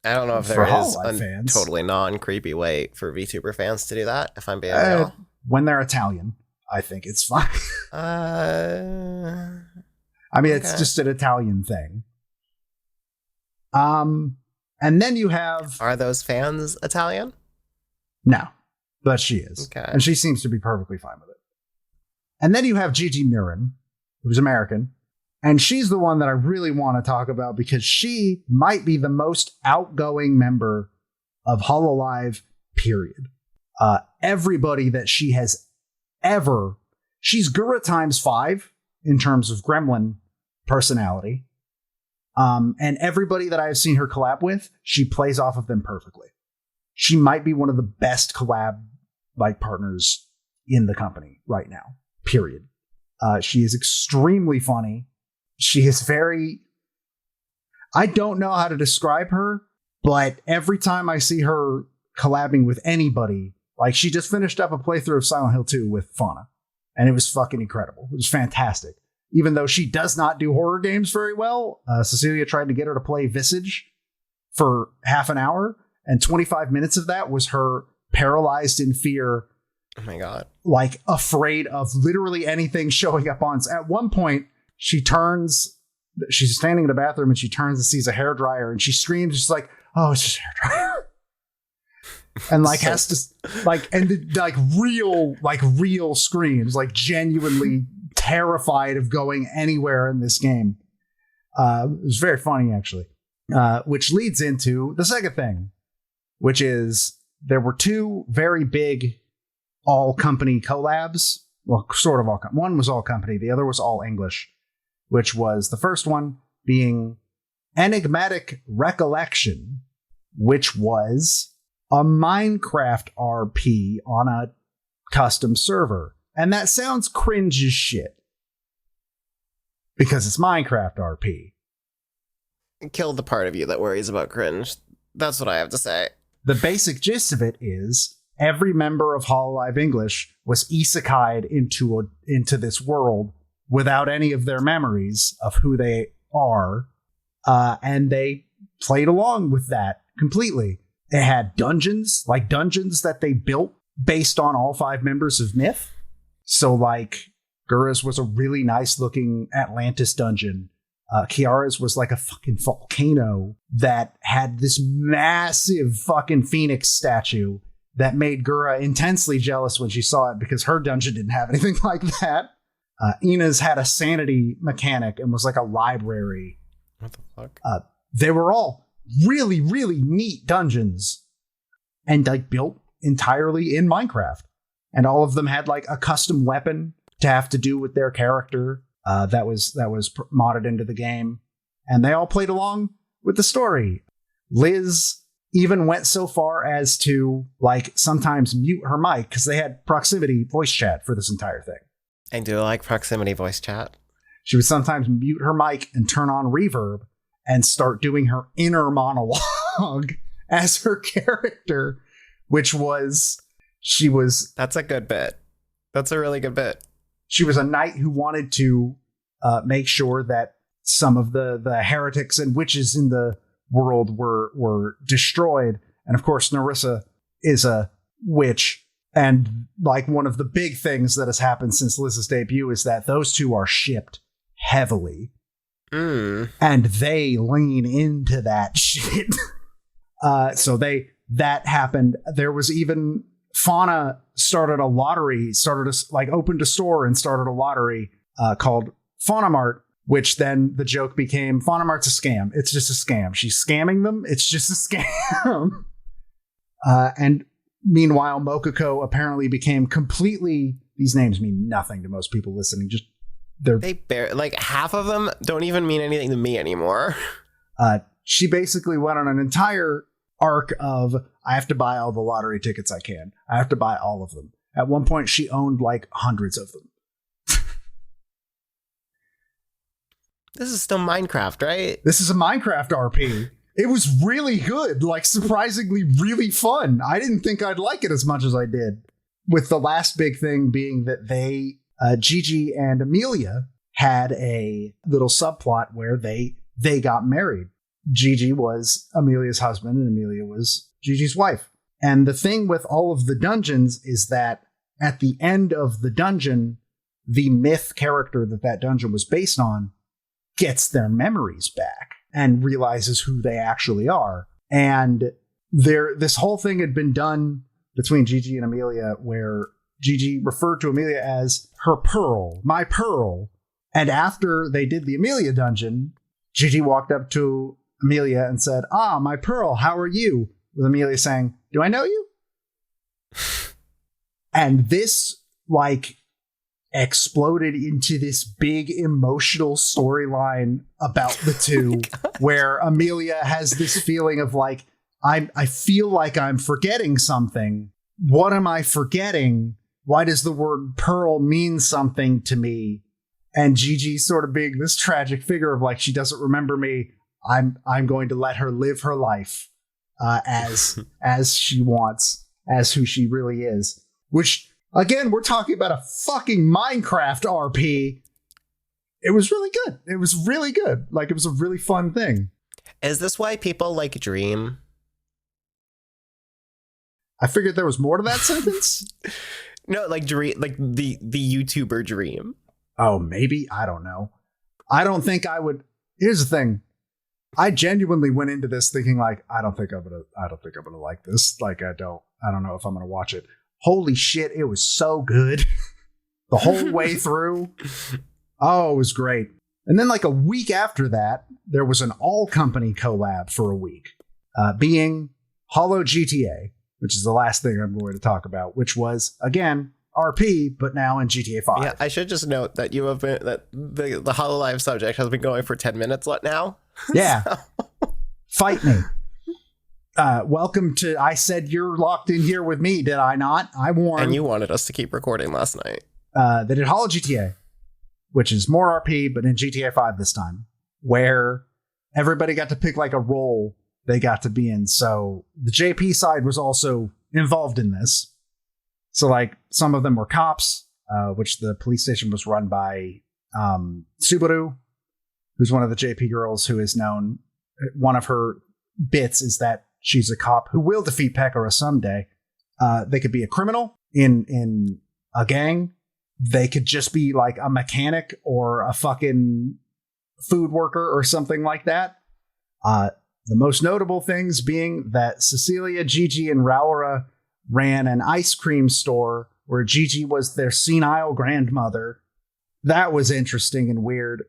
I don't know if there is a totally non-creepy way for VTuber fans to do that, if I'm being real. When they're Italian, I think it's fine. I mean, it's just an Italian thing. And then you have... Are those fans Italian? No, but she is. Okay. And she seems to be perfectly fine with it. And then you have Gigi Murin, who's American. And she's the one that I really want to talk about because she might be the most outgoing member of Hololive, period. Everybody that she has ever... She's Gura times 5 in terms of gremlin personality. And everybody that I've seen her collab with, she plays off of them perfectly. She might be one of the best collab partners in the company right now, period. She is extremely funny. She is very... I don't know how to describe her, but every time I see her collabing with anybody, like she just finished up a playthrough of Silent Hill 2 with Fauna, and it was fucking incredible. It was fantastic. Even though she does not do horror games very well, Cecilia tried to get her to play Visage for half an hour, and 25 minutes of that was her paralyzed in fear. Oh my God. Like afraid of literally anything showing up on... At one point, she's standing in a bathroom and she turns and sees a hairdryer and she screams, just like, oh, it's just a hairdryer. And like has to real screams, like genuinely terrified of going anywhere in this game. It was very funny, actually. Which leads into the second thing, which is there were two very big all company collabs. Well, sort of all. One was all company. The other was all English, which was the first one being Enigmatic Recollection, which was a Minecraft RP on a custom server. And that sounds cringe as shit because it's Minecraft RP. Kill the part of you that worries about cringe. That's what I have to say. The basic gist of it is every member of Hololive English was isekai'd into this world without any of their memories of who they are, and they played along with that completely. It had dungeons that they built based on all 5 members of Myth. So, like, Gura's was a really nice-looking Atlantis dungeon. Kiara's was like a fucking volcano that had this massive fucking phoenix statue that made Gura intensely jealous when she saw it because her dungeon didn't have anything like that. Ina's had a sanity mechanic and was like a library. What the fuck? They were all really, really neat dungeons and like built entirely in Minecraft. And all of them had like a custom weapon to have to do with their character that was modded into the game. And they all played along with the story. Liz even went so far as to like sometimes mute her mic because they had proximity voice chat for this entire thing. I do like proximity voice chat. She would sometimes mute her mic and turn on reverb and start doing her inner monologue as her character, which was, That's a good bit. That's a really good bit. She was a knight who wanted to make sure that some of the heretics and witches in the world were destroyed. And of course, Narissa is a witch. And like one of the big things that has happened since Liz's debut is that those two are shipped heavily. And they lean into that shit. So that happened. There was even Fauna started a lottery, opened a store and started a lottery called Fauna Mart, which then the joke became Fauna Mart's a scam. It's just a scam. She's scamming them. It's just a scam. And meanwhile, Mokoko apparently became completely. These names mean nothing to most people listening. Just like half of them don't even mean anything to me anymore. She basically went on an entire arc of I have to buy all the lottery tickets I can. I have to buy all of them. At one point, she owned like hundreds of them. This is still Minecraft, right? This is a Minecraft RP. It was really good, like surprisingly really fun. I didn't think I'd like it as much as I did. With the last big thing being that Gigi and Amelia had a little subplot where they got married. Gigi was Amelia's husband and Amelia was Gigi's wife. And the thing with all of the dungeons is that at the end of the dungeon, the myth character that dungeon was based on gets their memories back and realizes who they actually are. And this whole thing had been done between Gigi and Amelia where Gigi referred to Amelia as her pearl, my pearl. And after they did the Amelia dungeon, Gigi walked up to Amelia and said, my pearl, how are you? With Amelia saying, do I know you? And this, exploded into this big emotional storyline about the two, where Amelia has this feeling of I feel like I'm forgetting something. What am I forgetting? Why does the word pearl mean something to me? And Gigi sort of being this tragic figure of she doesn't remember me. I'm going to let her live her life as she wants, as who she really is. Which, again, we're talking about a fucking Minecraft RP. It was really good. It was really good. It was a really fun thing. Is this why people like Dream? I figured there was more to that sentence. No, Dream, the YouTuber Dream. Oh, maybe. I don't know. I don't think I would. Here's the thing. I genuinely went into this thinking I don't think I'm gonna like this. I don't know if I'm gonna watch it. Holy shit, it was so good. The whole way through. Oh, it was great. And then a week after that, there was an all company collab for a week, being Hollow GTA, which is the last thing I'm going to talk about, which was, again, RP, but now in GTA 5. Yeah, I should just note that you have been that the HoloLive subject has been going for 10 minutes now. Yeah. Fight me. Welcome to I said you're locked in here with me, did I not? I warned. And you wanted us to keep recording last night. They did Hollow GTA, which is more RP, but in GTA 5 this time, where everybody got to pick a role they got to be in. So the JP side was also involved in this. So some of them were cops, which the police station was run by Subaru, who's one of the JP girls who is known. One of her bits is that she's a cop who will defeat Pekora someday. They could be a criminal in a gang. They could just be a mechanic or a fucking food worker or something like that. The most notable things being that Cecilia, Gigi, and Raura ran an ice cream store where Gigi was their senile grandmother. That was interesting and weird.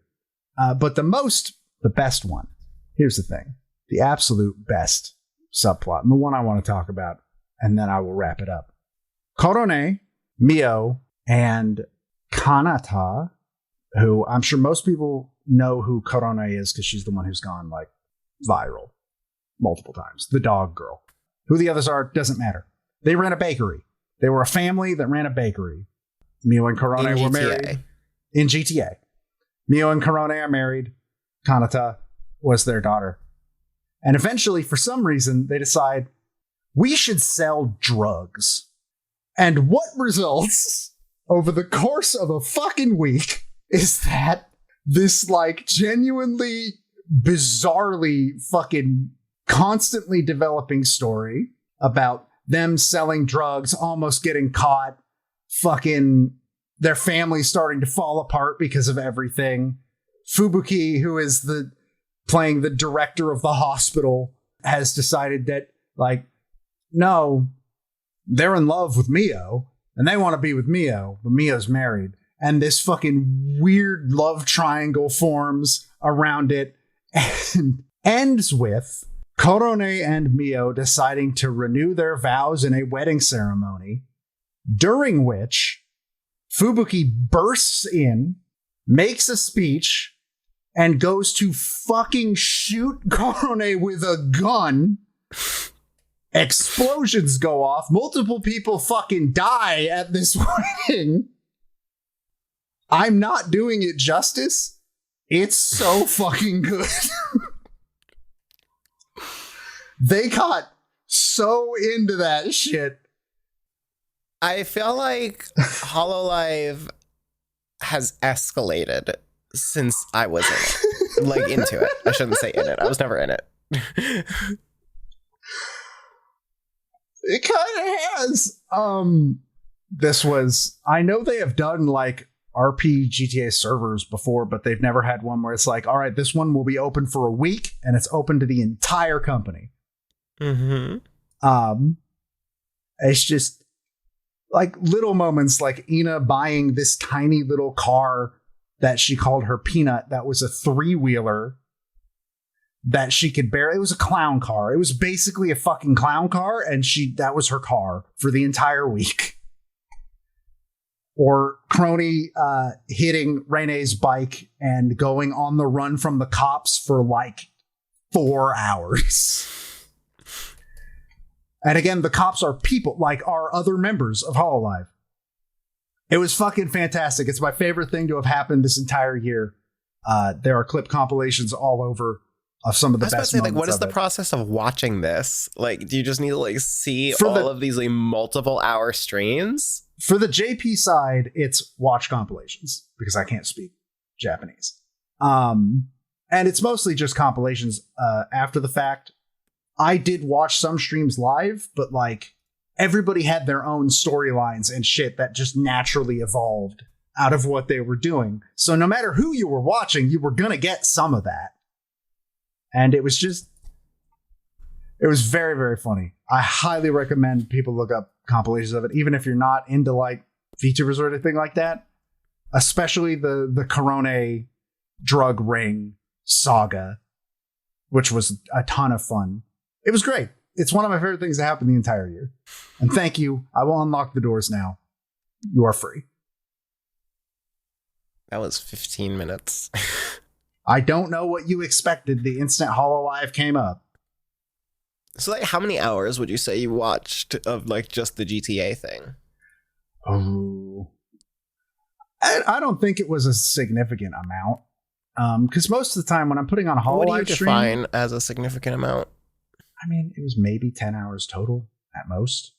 But the best one, here's the thing, the absolute best subplot, and the one I want to talk about, and then I will wrap it up. Korone, Mio, and Kanata, who I'm sure most people know who Korone is because she's the one who's gone viral multiple times. The dog girl. Who the others are doesn't matter. They ran a bakery. They were a family that ran a bakery. Mio and Korone were married in GTA. Mio and Korone are married. Kanata was their daughter. And eventually, for some reason, they decide we should sell drugs. And what results over the course of a fucking week is that this genuinely, bizarrely fucking constantly developing story about them selling drugs, almost getting caught, fucking their family starting to fall apart because of everything. Fubuki, who is playing the director of the hospital, has decided that, like, no, they're in love with Mio and they want to be with Mio, but Mio's married. And this fucking weird love triangle forms around it and ends with Korone and Mio deciding to renew their vows in a wedding ceremony, during which Fubuki bursts in, makes a speech, and goes to fucking shoot Korone with a gun. Explosions go off. Multiple people fucking die at this wedding. I'm not doing it justice. It's so fucking good. They got so into that shit. I feel like Hololive has escalated since I was in it. Like, into it. I shouldn't say in it. I was never in it. It kind of has. I know they have done like RP GTA servers before, but they've never had one where it's like, all right, this one will be open for a week and it's open to the entire company. Mm-hmm. It's just like little moments, like Ina buying this tiny little car that she called her Peanut. That was a 3-wheeler that she could bear. It was a clown car. It was basically a fucking clown car, and that was her car for the entire week. Or Crony hitting Renee's bike and going on the run from the cops for like 4 hours. And again, the cops are people, like our other members of Hololive. It was fucking fantastic. It's my favorite thing to have happened this entire year. There are clip compilations all over of some of the best moments. What is the process of watching this? Like, do you just need to like see all of these like multiple hour streams? For the JP side, it's watch compilations because I can't speak Japanese. And it's mostly just compilations after the fact. I did watch some streams live, but like everybody had their own storylines and shit that just naturally evolved out of what they were doing. So no matter who you were watching, you were going to get some of that. And it was very, very funny. I highly recommend people look up compilations of it, even if you're not into like VTubers or anything like that. Especially the Korone drug ring saga, which was a ton of fun. It was great. It's one of my favorite things to happen the entire year. And thank you. I will unlock the doors now. You are free. That was 15 minutes. I don't know what you expected the instant Hololive came up. So like, how many hours would you say you watched of like just the GTA thing? Oh, I don't think it was a significant amount. Because most of the time when I'm putting on a Hololive what do you define stream, as a significant amount? I mean, it was maybe 10 hours total at most.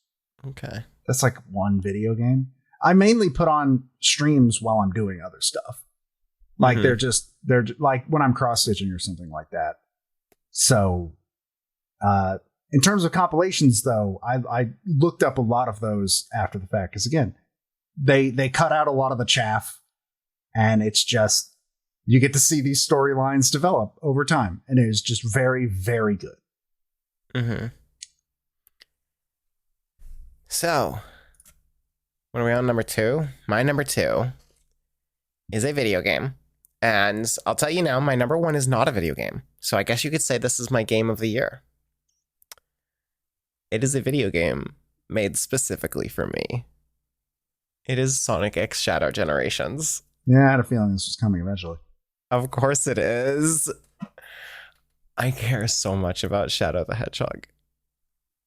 Okay. That's like one video game. I mainly put on streams while I'm doing other stuff. Like they're like when I'm cross stitching or something like that. So, in terms of compilations though, I looked up a lot of those after the fact. Cause again, they cut out a lot of the chaff and it's just, you get to see these storylines develop over time. And it is just very, very good. Mm-hmm. So, when are we on number 2? My number 2 is a video game. And I'll tell you now, my number 1 is not a video game. So I guess you could say this is my game of the year. It is a video game made specifically for me. It is Sonic X Shadow Generations. Yeah, I had a feeling this was coming eventually. Of course it is. I care so much about Shadow the Hedgehog.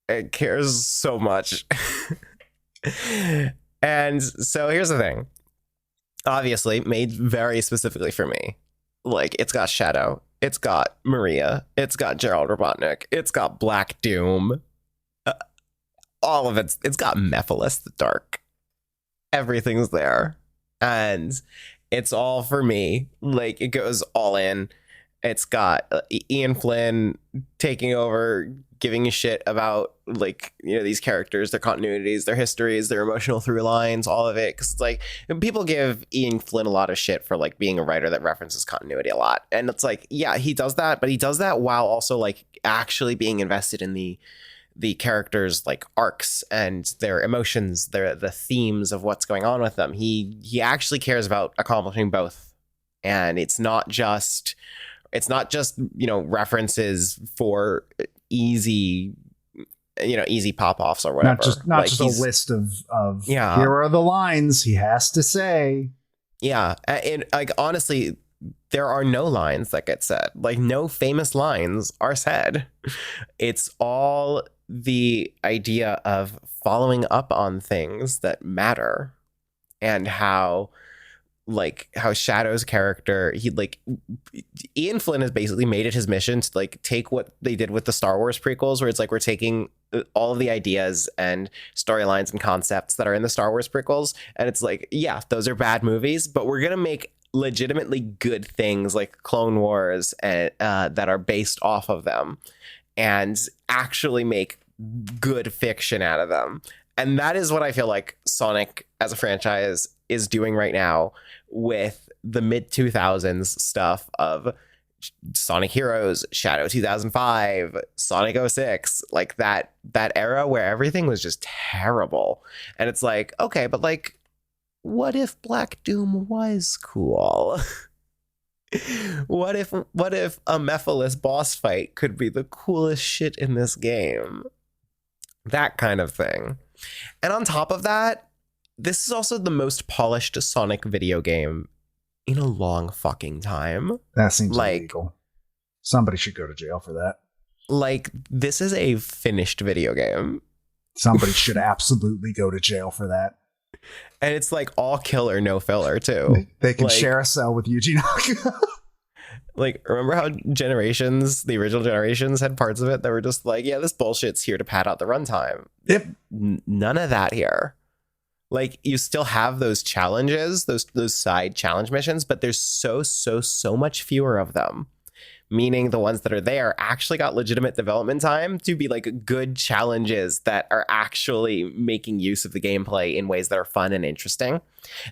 It cares so much. And so here's the thing. Obviously, made very specifically for me. Like, it's got Shadow. It's got Maria. It's got Gerald Robotnik. It's got Black Doom. All of it. It's got Mephiles the Dark. Everything's there. And it's all for me. Like, it goes all in. It's got Ian Flynn taking over giving a shit about like, you know, these characters, their continuities, their histories, their emotional through lines, all of it. Because it's like people give Ian Flynn a lot of shit for like being a writer that references continuity a lot, and it's like, yeah, he does that, but he does that while also like actually being invested in the characters' like arcs and their emotions, the themes of what's going on with them. He actually cares about accomplishing both, and it's not just you know, references for easy pop offs or whatever. Not like just a list of yeah, here are the lines he has to say. Yeah, and like honestly, there are no lines that get said. Like no famous lines are said. It's all the idea of following up on things that matter, and how Shadow's character, he like Ian Flynn has basically made it his mission to like take what they did with the Star Wars prequels, where it's like we're taking all of the ideas and storylines and concepts that are in the Star Wars prequels, and it's like, yeah, those are bad movies, but we're gonna make legitimately good things like Clone Wars and that are based off of them, and actually make good fiction out of them. And that is what I feel like Sonic as a franchise is doing right now with the mid 2000s stuff of Sonic Heroes, Shadow 2005, Sonic '06, like that era where everything was just terrible. And it's like, okay, but like, what if Black Doom was cool? What if a Mephiles boss fight could be the coolest shit in this game? That kind of thing. And on top of that, this is also the most polished Sonic video game in a long fucking time. That seems illegal. Somebody should go to jail for that. Like, this is a finished video game. Somebody should absolutely go to jail for that. And it's like all killer, no filler, too. They can like, share a cell with Yuji Naka. Like, remember how Generations, the original Generations, had parts of it that were just like, yeah, this bullshit's here to pad out the runtime. Yep. None of that here. Like, you still have those challenges, those side challenge missions, but there's so much fewer of them. Meaning the ones that are there actually got legitimate development time to be like good challenges that are actually making use of the gameplay in ways that are fun and interesting.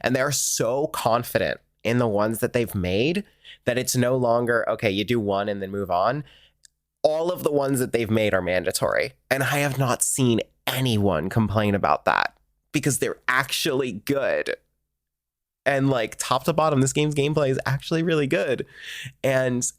And they're so confident in the ones that they've made that it's no longer, okay, you do one and then move on. All of the ones that they've made are mandatory. And I have not seen anyone complain about that because they're actually good. And like top to bottom, this game's gameplay is actually really good. And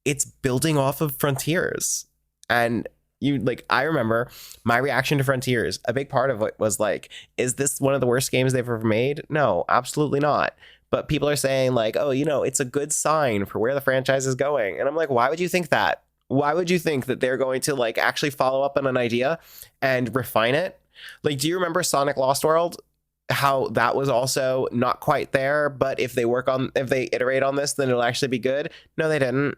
it's building off of Frontiers. And you like, I remember my reaction to Frontiers. A big part of it was like, is this one of the worst games they've ever made? No, absolutely not. But people are saying like, oh, you know, it's a good sign for where the franchise is going. And I'm like, why would you think that? Why would you think that they're going to like actually follow up on an idea and refine it? Like, do you remember Sonic Lost World? How that was also not quite there, but if they iterate on this, then it'll actually be good. No, they didn't.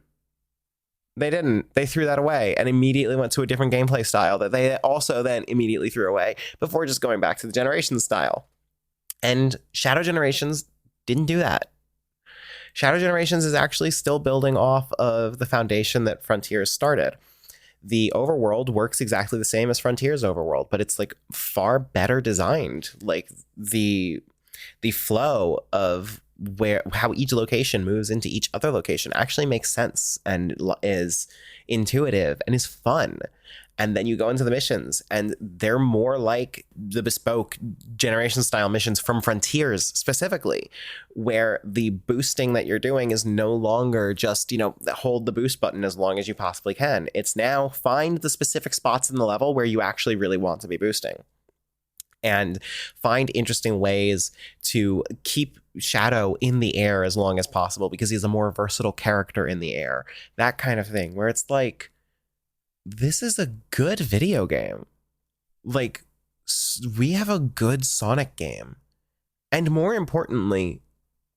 They threw that away and immediately went to a different gameplay style that they also then immediately threw away before just going back to the Generations style. And Shadow Generations didn't do that. Shadow Generations is actually still building off of the foundation that Frontiers started. The overworld works exactly the same as Frontiers overworld, but it's like far better designed. Like the flow of how each location moves into each other location actually makes sense and is intuitive and is fun. And then you go into the missions and they're more like the bespoke Generation style missions from Frontiers specifically, where the boosting that you're doing is no longer just, you know, hold the boost button as long as you possibly can. It's now find the specific spots in the level where you actually really want to be boosting. And find interesting ways to keep Shadow in the air as long as possible because he's a more versatile character in the air. That kind of thing where it's like, this is a good video game. Like, we have a good Sonic game. And more importantly,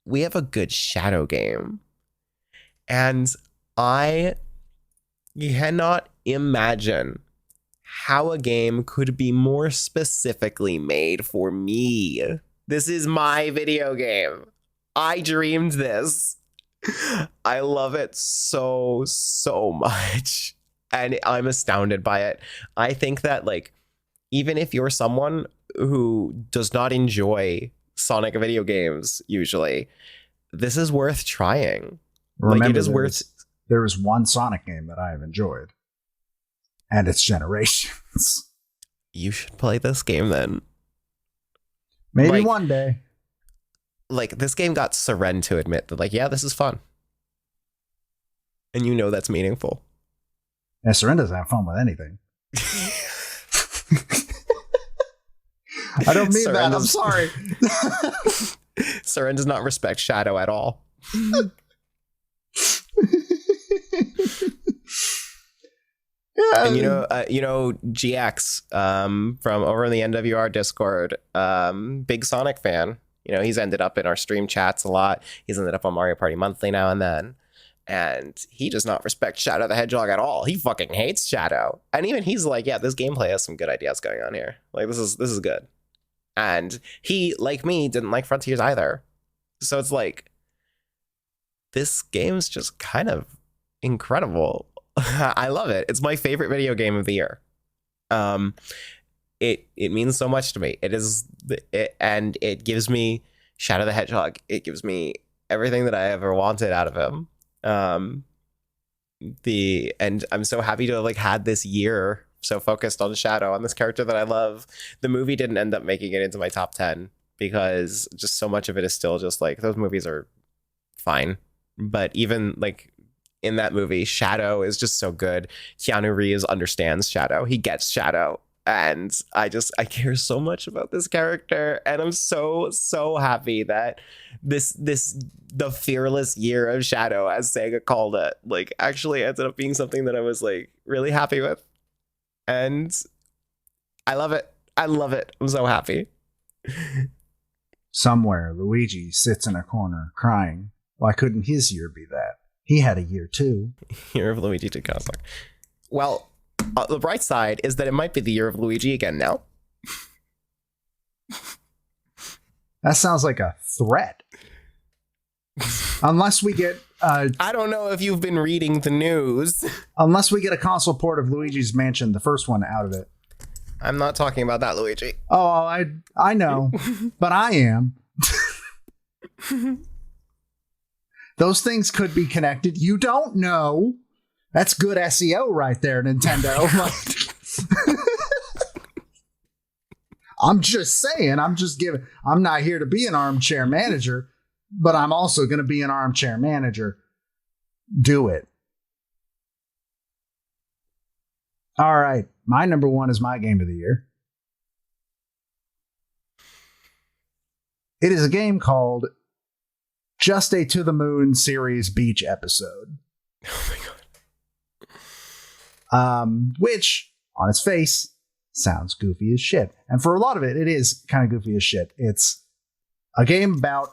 we have a good Shadow game. And I cannot imagine how a game could be more specifically made for me. This is my video game. I dreamed this. I love it so much. and I'm astounded by it. I think that like even if you're someone who does not enjoy Sonic video games usually, this is worth trying. Remember, like it is worth. There is one Sonic game that I have enjoyed, and it's Generations. You should play this game then. Maybe Like- one day. Like this game got Seren to admit that like, yeah, this is fun. And you know that's meaningful. Yeah, Seren doesn't have fun with anything. I don't mean that. I'm sorry. Seren does not respect Shadow at all. Yeah, And you know, GX from over in the NWR Discord, big Sonic fan. You know, he's ended up in our stream chats a lot. He's ended up on Mario Party Monthly now and then. And he does not respect Shadow the Hedgehog at all. He fucking hates Shadow. And even he's like, yeah, this gameplay has some good ideas going on here. Like this is good. And he, like me, didn't like Frontiers either. So it's like this game's just kind of incredible. I love it. It's my favorite video game of the year. It means so much to me. And it gives me Shadow the Hedgehog. It gives me everything that I ever wanted out of him. And I'm so happy to have like had this year so focused on Shadow, on this character that I love. The movie didn't end up making it into my top 10 because just so much of it is still just like those movies are fine. But even like in that movie, Shadow is just so good. Keanu Reeves understands Shadow. He gets Shadow. And I care so much about this character, and I'm so happy that the fearless year of Shadow, as Sega called it, like actually ended up being something that I was like really happy with, and I love it. I'm so happy. Somewhere, Luigi sits in a corner crying. Why couldn't his year be that? He had a year too. Year of Luigi to Cosmic. Well, the bright side is that it might be the year of Luigi again now. That sounds like a threat. Unless we get I don't know if you've been reading the news. unless we get a console port of Luigi's Mansion, the first one, out of it. I'm not talking about that, Luigi. Oh, I know, but I am. Those things could be connected. You don't know. That's good SEO right there, Nintendo. I'm just saying. I'm not here to be an armchair manager, but I'm also going to be an armchair manager. Do it. All right. My number one is my game of the year. It is a game called Just a To the Moon series beach episode. Oh my god. Which, on its face, sounds goofy as shit. And for a lot of it, it is kind of goofy as shit. It's a game about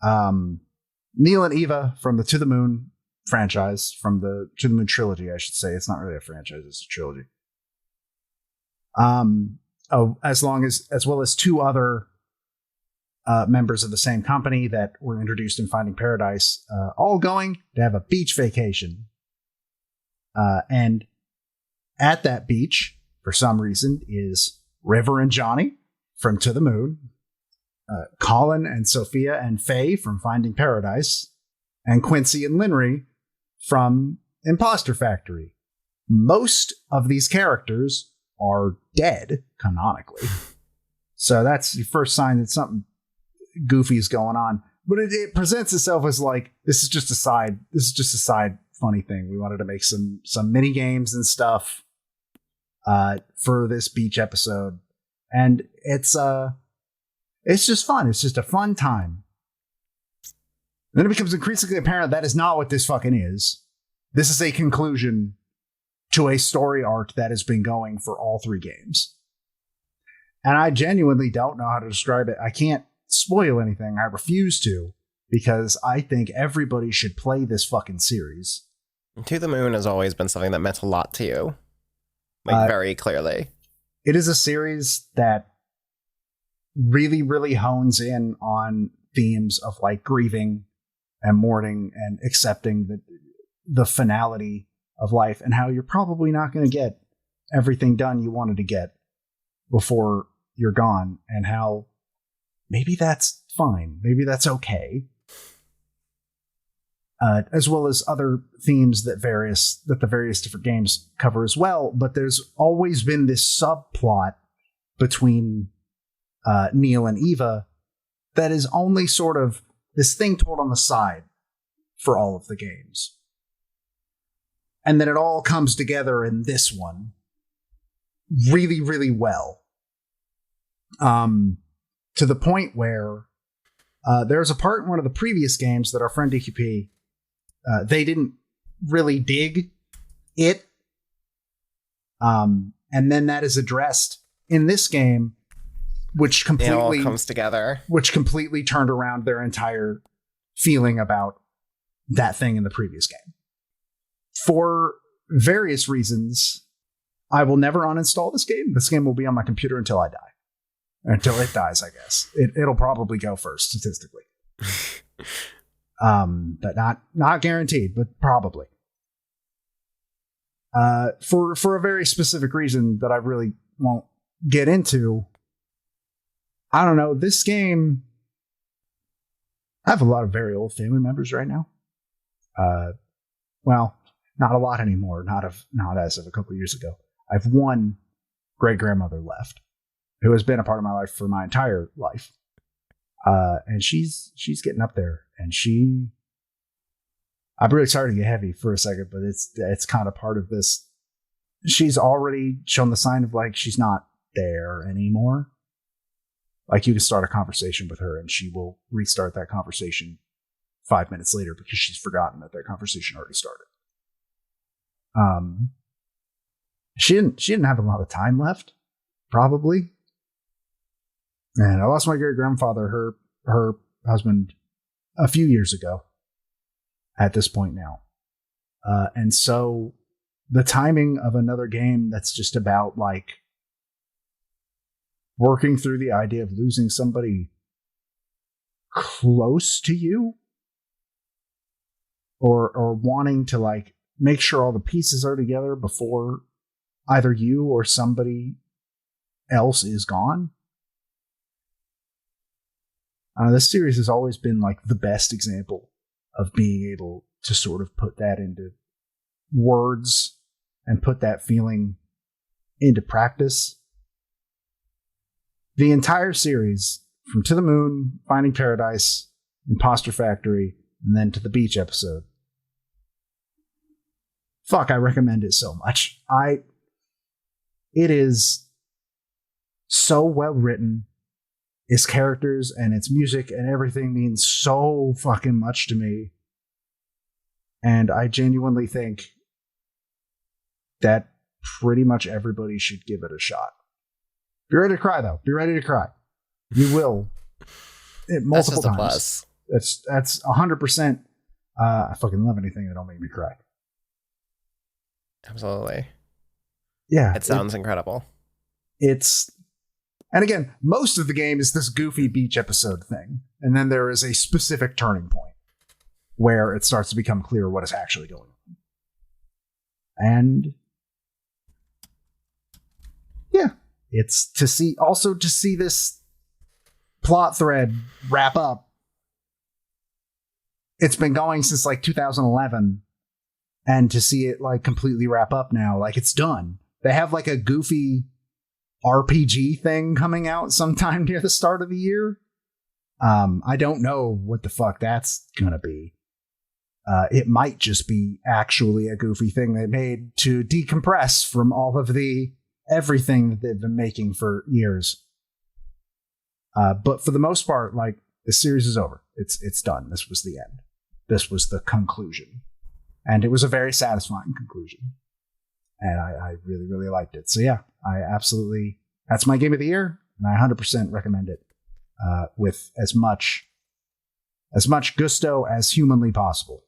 Neil and Eva from the To the Moon franchise, from the To the Moon trilogy, I should say. It's not really a franchise, it's a trilogy. As well as two other members of the same company that were introduced in Finding Paradise, all going to have a beach vacation. And at that beach, for some reason, is River and Johnny from To the Moon, Colin and Sophia and Faye from Finding Paradise, and Quincy and Linry from Imposter Factory. Most of these characters are dead, canonically. So that's your first sign that something goofy is going on. But it presents itself as like, this is just a side funny thing. We wanted to make some mini games and stuff for this beach episode, and it's just fun. It's just a fun time. And then it becomes increasingly apparent that is not what this fucking is. This is a conclusion to a story arc that has been going for all three games, and I genuinely don't know how to describe it. I can't spoil anything. I refuse to, because I think everybody should play this fucking series. To the Moon has always been something that meant a lot to you. Like, very clearly. It is a series that really, really hones in on themes of like grieving and mourning and accepting the finality of life, and how you're probably not going to get everything done you wanted to get before you're gone, and how maybe that's fine, maybe that's okay. As well as other themes that the various different games cover as well. But there's always been this subplot between Neil and Eva that is only sort of this thing told on the side for all of the games. And then it all comes together in this one really, really well. To the point where there's a part in one of the previous games that our friend DQP, they didn't really dig it. And then that is addressed in this game, which completely it all comes together, which completely turned around their entire feeling about that thing in the previous game. For various reasons, I will never uninstall this game. This game will be on my computer until I die. Until it dies, I guess. It'll probably go first, statistically. But not guaranteed, but probably. For a very specific reason that I really won't get into. I don't know. This game, I have a lot of very old family members right now. Well, not a lot anymore. Not as of a couple years ago. I have one great grandmother left, who has been a part of my life for my entire life. And she's getting up there, and I'm really sorry to get heavy for a second, but it's kind of part of this. She's already shown the sign of like, she's not there anymore. Like, you can start a conversation with her and she will restart that conversation 5 minutes later because she's forgotten that conversation already started. She didn't have a lot of time left, probably. And I lost my great grandfather, her husband, a few years ago at this point now. And so the timing of another game that's just about like working through the idea of losing somebody close to you, or wanting to like make sure all the pieces are together before either you or somebody else is gone. This series has always been like the best example of being able to sort of put that into words and put that feeling into practice. The entire series, from To the Moon, Finding Paradise, Imposter Factory, and then to the beach episode. Fuck, I recommend it so much. It is so well written. Its characters and its music and everything means so fucking much to me. And I genuinely think that pretty much everybody should give it a shot. Be ready to cry, though. Be ready to cry. You will. Multiple times. Plus. That's 100%. I fucking love anything that'll make me cry. Absolutely. Yeah. It sounds incredible. And again, most of the game is this goofy beach episode thing. And then there is a specific turning point where it starts to become clear what is actually going on. And yeah, it's to see this plot thread wrap up. It's been going since like 2011, and to see it like completely wrap up now, like it's done. They have like a goofy RPG thing coming out sometime near the start of the year. I don't know what the fuck that's gonna be. It might just be actually a goofy thing they made to decompress from all of the everything that they've been making for years. But for the most part, like, the series is over. It's done. This was the end. This was the conclusion. And it was a very satisfying conclusion. And I really, really liked it. So yeah, that's my game of the year, and I 100% recommend it with as much gusto as humanly possible.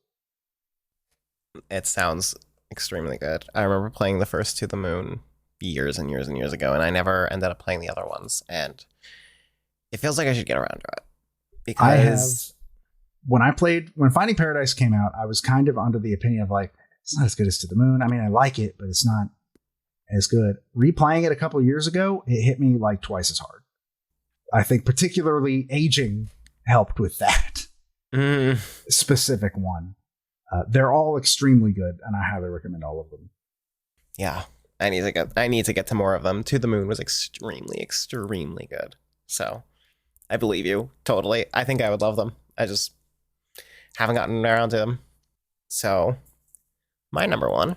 It sounds extremely good. I remember playing the first To the Moon years and years and years ago, and I never ended up playing the other ones. And it feels like I should get around to it. Because when Finding Paradise came out, I was kind of under the opinion of like, it's not as good as To the Moon. I mean, I like it, but it's not as good. Replaying it a couple of years ago, it hit me like twice as hard. I think particularly aging helped with that specific one. They're all extremely good, and I highly recommend all of them. Yeah, I need to get to more of them. To the Moon was extremely, extremely good. So I believe you totally. I think I would love them. I just haven't gotten around to them. So my number one,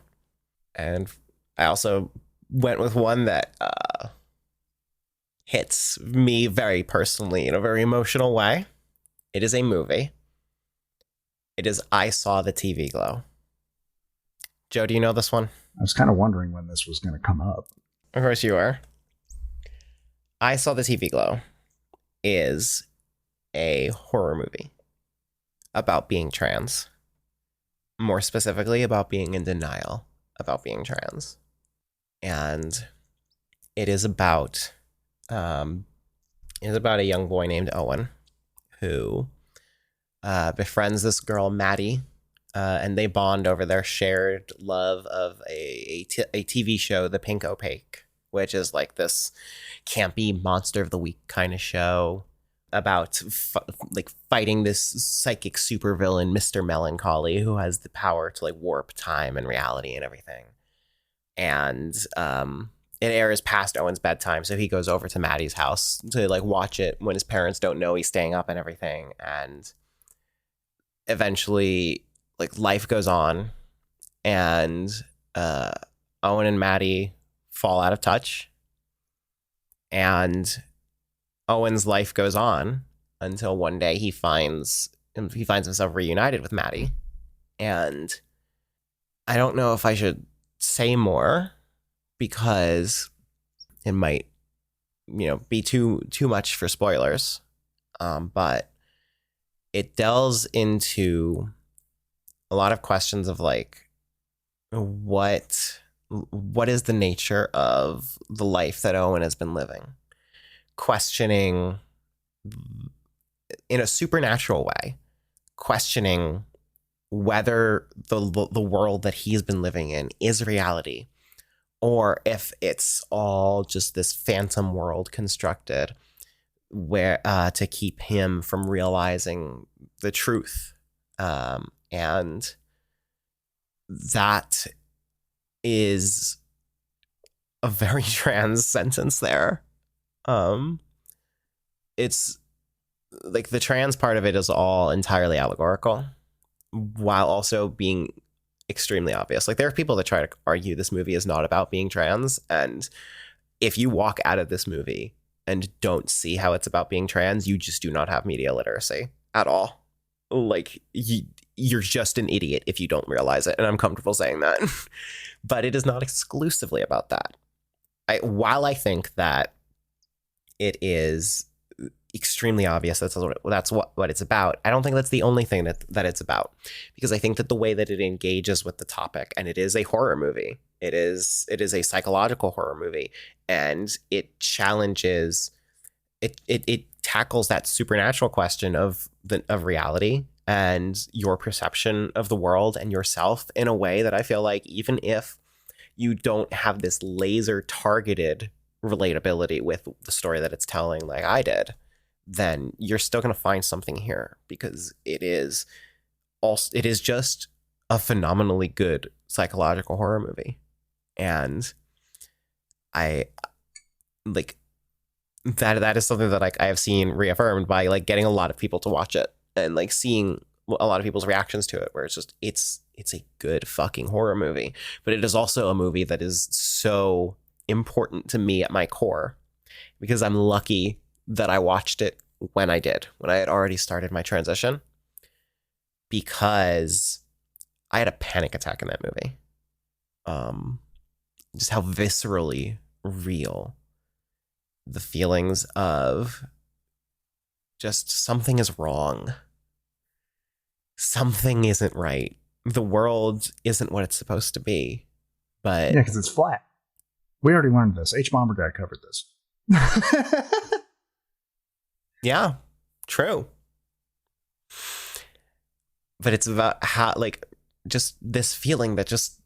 and I also went with one that hits me very personally in a very emotional way. It is a movie. It is I Saw the TV Glow. Joe, do you know this one? I was kind of wondering when this was going to come up. Of course you are. I Saw the TV Glow is a horror movie about being trans. More specifically, about being in denial about being trans. And it is about a young boy named Owen who befriends this girl, Maddie, and they bond over their shared love of a TV show, The Pink Opaque, which is like this campy Monster of the Week kind of show about fighting this psychic supervillain, Mr. Melancholy, who has the power to like warp time and reality and everything. And it airs past Owen's bedtime, so he goes over to Maddie's house to like watch it when his parents don't know he's staying up and everything. And eventually, like, life goes on, and Owen and Maddie fall out of touch, and Owen's life goes on until one day he finds himself reunited with Maddie. And I don't know if I should say more because it might, be too much for spoilers. But it delves into a lot of questions of like, what is the nature of the life that Owen has been living? Questioning, in a supernatural way, questioning whether the world that he's been living in is reality, or if it's all just this phantom world constructed where to keep him from realizing the truth. And that is a very trans sentence there. It's like the trans part of it is all entirely allegorical while also being extremely obvious. Like, there are people that try to argue this movie is not about being trans, and if you walk out of this movie and don't see how it's about being trans, you just do not have media literacy at all. Like, you're just an idiot if you don't realize it, and I'm comfortable saying that. But it is not exclusively about that. While I think that it is extremely obvious that's what it's about, I don't think that's the only thing that it's about, because I think that the way that it engages with the topic, and it is a horror movie, it is a psychological horror movie, and it challenges, it tackles that supernatural question of reality and your perception of the world and yourself in a way that I feel like, even if you don't have this laser targeted relatability with the story that it's telling like I did, then you're still going to find something here, because it is just a phenomenally good psychological horror movie. And I like that is something that like I have seen reaffirmed by like getting a lot of people to watch it and like seeing a lot of people's reactions to it, where it's just it's a good fucking horror movie. But it is also a movie that is so important to me at my core, because I'm lucky that I watched it when I did, when I had already started my transition, because I had a panic attack in that movie. Just how viscerally real the feelings of just something is wrong. Something isn't right. The world isn't what it's supposed to be. But yeah, because it's flat. We already learned this. H. Bomber Guy covered this. Yeah, true. But it's about how, like, just this feeling that just,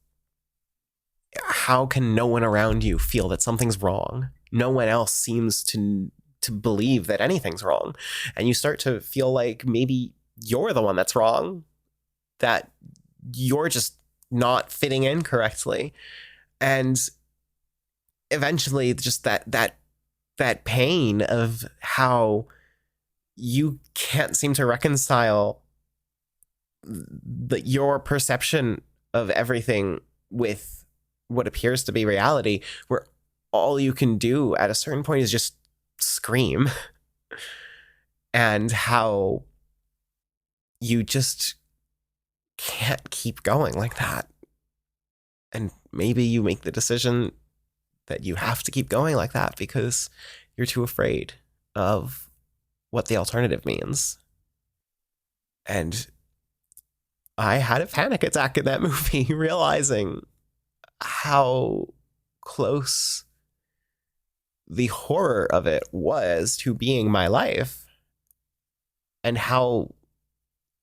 how can no one around you feel that something's wrong? No one else seems to believe that anything's wrong. And you start to feel like maybe you're the one that's wrong, that you're just not fitting in correctly. And eventually just that pain of how you can't seem to reconcile your perception of everything with what appears to be reality, where all you can do at a certain point is just scream. And how you just can't keep going like that. And maybe you make the decision that you have to keep going like that because you're too afraid of what the alternative means. And I had a panic attack in that movie, realizing how close the horror of it was to being my life, and how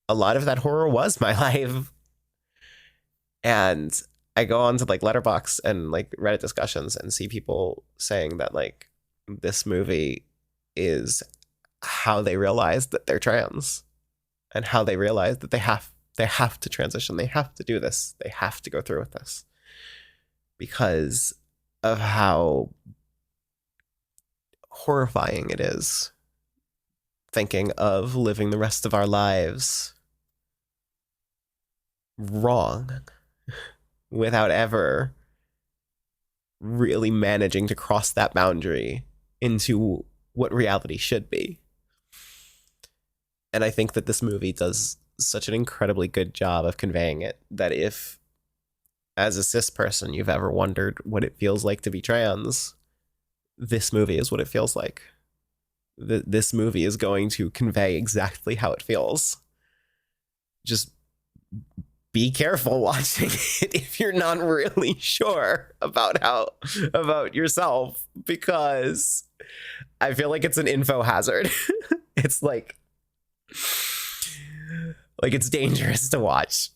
a lot of that horror was my life. And I go on to like Letterboxd and like Reddit discussions and see people saying that like this movie is how they realize that they're trans, and how they realize that they have to transition, they have to do this, they have to go through with this, because of how horrifying it is thinking of living the rest of our lives wrong without ever really managing to cross that boundary into what reality should be. And I think that this movie does such an incredibly good job of conveying it, that if, as a cis person, you've ever wondered what it feels like to be trans, this movie is what it feels like. This movie is going to convey exactly how it feels. Just be careful watching it if you're not really sure about yourself, because I feel like it's an info hazard. It's like it's dangerous to watch,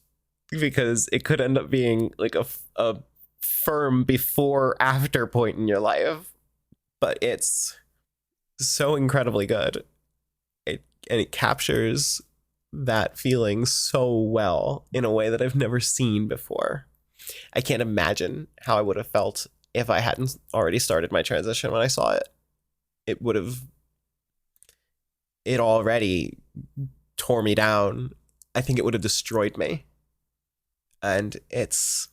because it could end up being like a firm before after point in your life, but it's so incredibly good. It captures that feeling so well in a way that I've never seen before. I can't imagine how I would have felt if I hadn't already started my transition when I saw it. It already tore me down. I think it would have destroyed me. And it's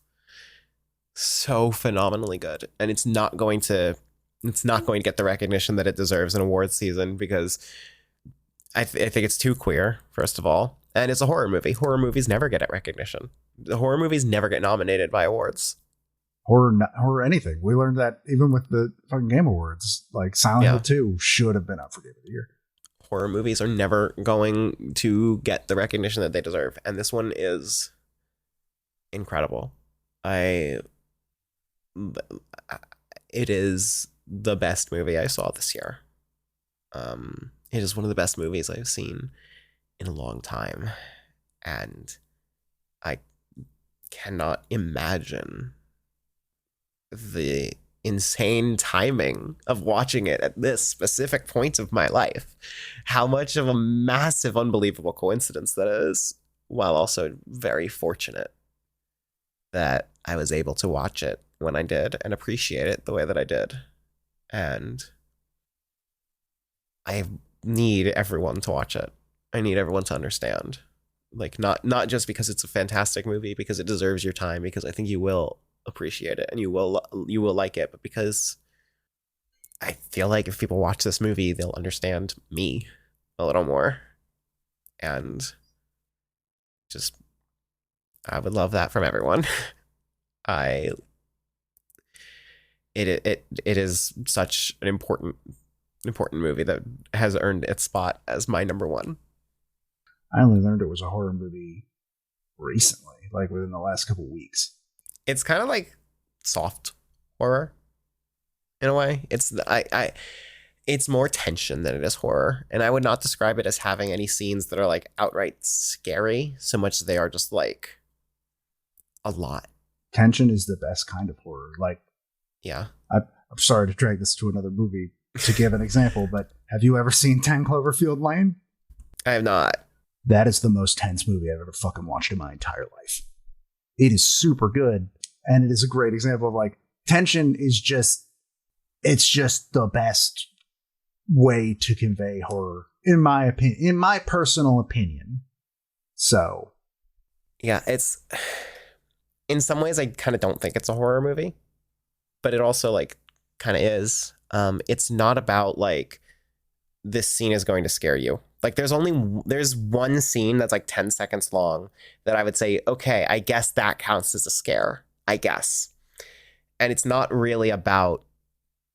so phenomenally good. And it's not going to get the recognition that it deserves in awards season, because I think it's too queer, first of all. And it's a horror movie. Horror movies never get recognition. The horror movies never get nominated by awards. Horror anything. We learned that even with the fucking Game Awards. Like Silent Hill 2 should have been up for Game of the Year. Horror movies are never going to get the recognition that they deserve. And this one is incredible. It is the best movie I saw this year. It is one of the best movies I've seen in a long time. And I cannot imagine the insane timing of watching it at this specific point of my life. How much of a massive, unbelievable coincidence that is, while also very fortunate that I was able to watch it when I did and appreciate it the way that I did. And I need everyone to watch it. I need everyone to understand. Like, not just because it's a fantastic movie, because it deserves your time, because I think you will appreciate it and you will like it, but because I feel like if people watch this movie, they'll understand me a little more. And just, I would love that from everyone. It is such an important movie that has earned its spot as my number one. I only learned it was a horror movie recently, like within the last couple weeks. It's kind of like soft horror in a way. It's more tension than it is horror, and I would not describe it as having any scenes that are like outright scary so much as they are just like a lot. Tension is the best kind of horror. Like, Yeah. I'm sorry to drag this to another movie to give an example, but have you ever seen 10 Cloverfield Lane? I have not. That is the most tense movie I've ever fucking watched in my entire life. It is super good, and it is a great example of like tension is just, it's just the best way to convey horror, in my opinion, in my personal opinion. So, Yeah, it's in some ways I kind of don't think it's a horror movie, but it also like kind of is. It's not about like this scene is going to scare you. Like there's one scene that's like 10 seconds long that I would say, okay, I guess that counts as a scare, I guess. And it's not really about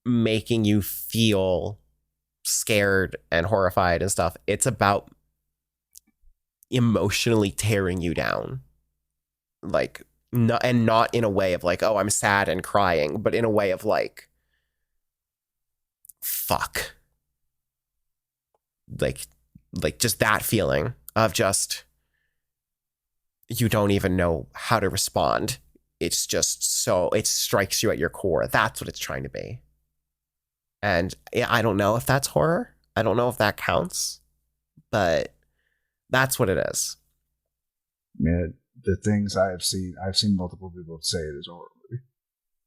making you feel scared and horrified and stuff. It's about emotionally tearing you down. Like, not in a way of like, oh, I'm sad and crying, but in a way of like, fuck. Like just that feeling of just, you don't even know how to respond. It's just so, it strikes you at your core. That's what it's trying to be. And I don't know if that's horror. I don't know if that counts, but that's what it is. Yeah, the things I've seen multiple people say it is a horror movie.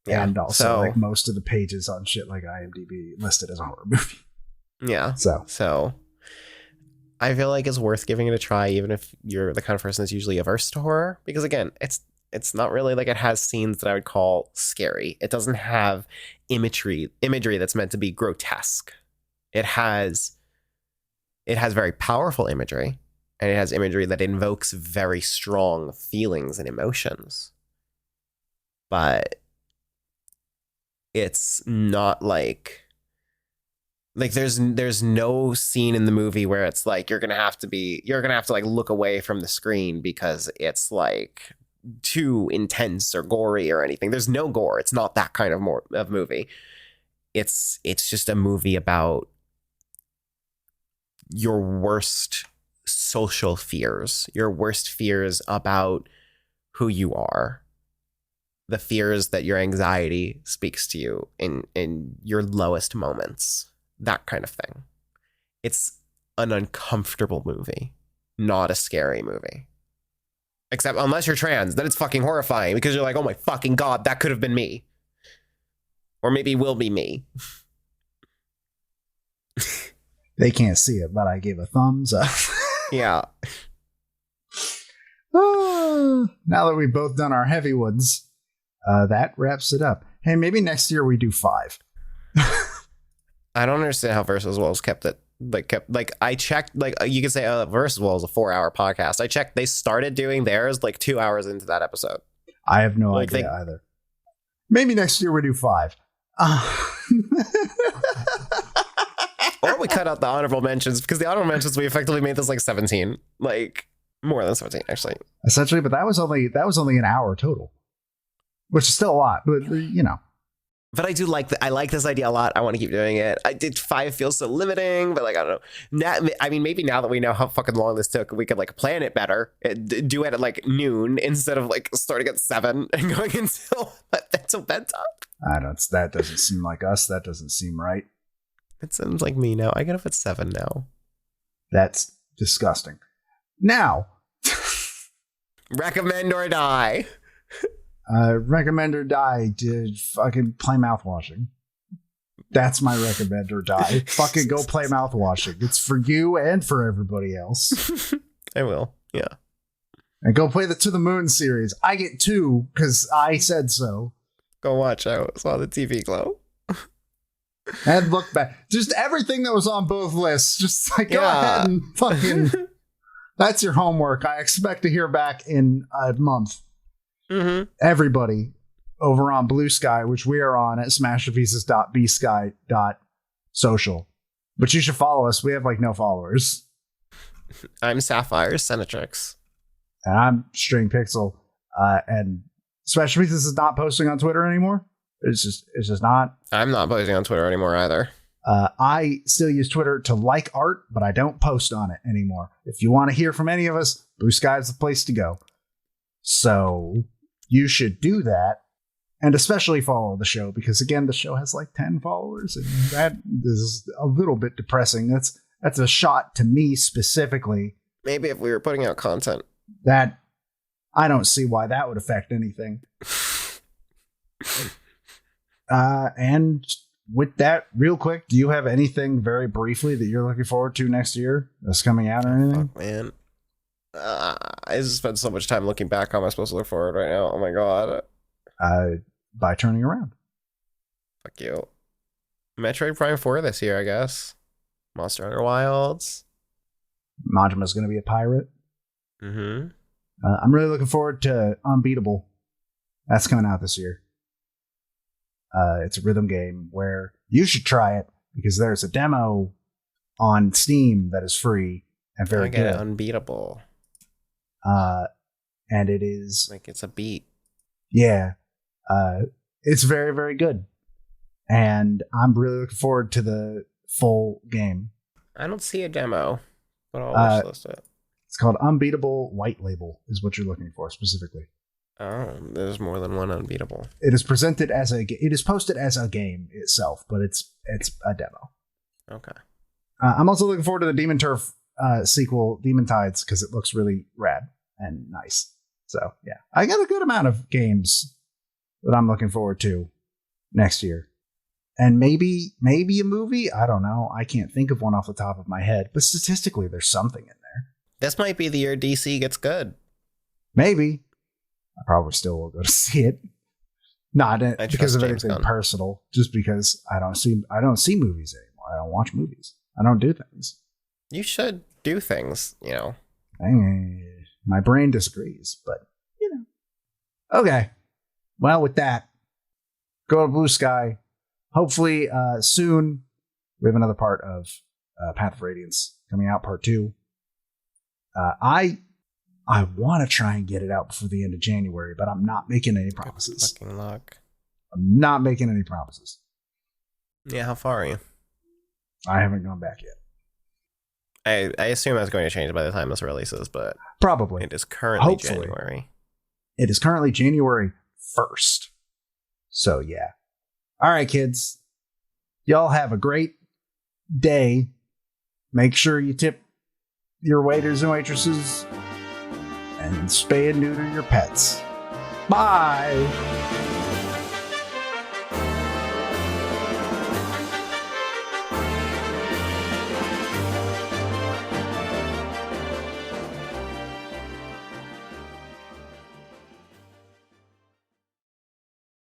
Yeah. And also, so, like, most of the pages on shit like IMDb listed as a horror movie. Yeah. So I feel like it's worth giving it a try, even if you're the kind of person that's usually averse to horror, because again, it's not really like it has scenes that I would call scary. It doesn't have imagery that's meant to be grotesque. It has very powerful imagery, and it has imagery that invokes very strong feelings and emotions. But it's not like there's no scene in the movie where it's like you're gonna have to like look away from the screen because it's like too intense or gory or anything. There's no gore. It's not that kind of movie. It's just a movie about your worst social fears, your worst fears about who you are, the fears that your anxiety speaks to you in your lowest moments. That kind of thing. It's an uncomfortable movie, not a scary movie. Except unless you're trans, then it's fucking horrifying because you're like, oh my fucking God, that could have been me. Or maybe will be me. They can't see it, but I gave a thumbs up. Yeah. Now that we've both done our heavy ones, that wraps it up. Hey, maybe next year we do 5. I don't understand how Versus Walls kept I checked, like you could say Versus Walls is a 4-hour podcast. I checked, they started doing theirs like 2 hours into that episode. I have no idea either. Maybe next year we do 5. Or we cut out the honorable mentions, because the honorable mentions, we effectively made this like 17, like more than 17 actually. Essentially, but that was only an hour total, which is still a lot, but you know. But I do I like this idea a lot. I want to keep doing it. I did 5 feels so limiting, but like, I don't know. Now, I mean, maybe now that we know how fucking long this took, we could like plan it better. Do it at like noon instead of like starting at 7 and going until bedtime. That doesn't seem like us. That doesn't seem right. It sounds like me now. I get up at 7 now. That's disgusting. Now, recommend or die. Recommend or die to fucking play mouthwashing. That's my recommend or die. Fucking go play mouthwashing. It's for you and for everybody else. I will. Yeah. And go play the To the Moon series. I get 2 because I said so. Go watch. I saw the TV glow. And look back. Just everything that was on both lists. Just like, go ahead and fucking... That's your homework. I expect to hear back in a month. Mm-hmm. Everybody over on Blue Sky, which we are on at smashterpieces.bsky.social. But you should follow us. We have like no followers. I'm Sapphire Senatrix. And I'm String Pixel. And Smashterpieces is not posting on Twitter anymore. It's just not. I'm not posting on Twitter anymore either. I still use Twitter to like art, but I don't post on it anymore. If you want to hear from any of us, Blue Sky is the place to go. So you should do that. And especially follow the show, because again, the show has like 10 followers, and that is a little bit depressing. That's a shot to me specifically. Maybe if we were putting out content. That I don't see why that would affect anything. And with that, real quick, do you have anything very briefly that you're looking forward to next year that's coming out or anything? Fuck, man. I just spent so much time looking back. How am I supposed to look forward right now? Oh my god. By turning around. Fuck you. Metroid Prime 4 this year, I guess. Monster Hunter Wilds. Majima's going to be a pirate. Mm-hmm. I'm really looking forward to Unbeatable. That's coming out this year. It's a rhythm game where you should try it because there's a demo on Steam that is free and very good. Unbeatable. And it is like it's a beat. Yeah. It's very, very good. And I'm really looking forward to the full game. I don't see a demo, but I'll wishlist it. It's called Unbeatable White Label is what you're looking for specifically. Oh, there's more than one Unbeatable. It is presented as it is posted as a game itself, but it's a demo. Okay. I'm also looking forward to the Demon Turf sequel, Demon Tides, because it looks really rad and nice. So yeah, I got a good amount of games that I'm looking forward to next year. And maybe a movie. I don't know. I can't think of one off the top of my head, but statistically, there's something in there. This might be the year DC gets good. Maybe. I probably still will go to see it. Not because of James anything Gunn. personal, just because I don't see movies anymore. I don't watch movies. I don't do things. You should do things, you know. My brain disagrees, but you know. Okay. Well, with that, go to Blue Sky. Hopefully, soon we have another part of Path of Radiance coming out, part 2. I want to try and get it out before the end of January, but I'm not making any promises. Fucking luck. I'm not making any promises. Yeah, how far are you? I haven't gone back yet. I assume that's going to change by the time this releases, but Probably. it is currently Hopefully. January. It is currently January 1st. So, yeah. All right, kids. Y'all have a great day. Make sure you tip your waiters and waitresses and spay and neuter your pets. Bye.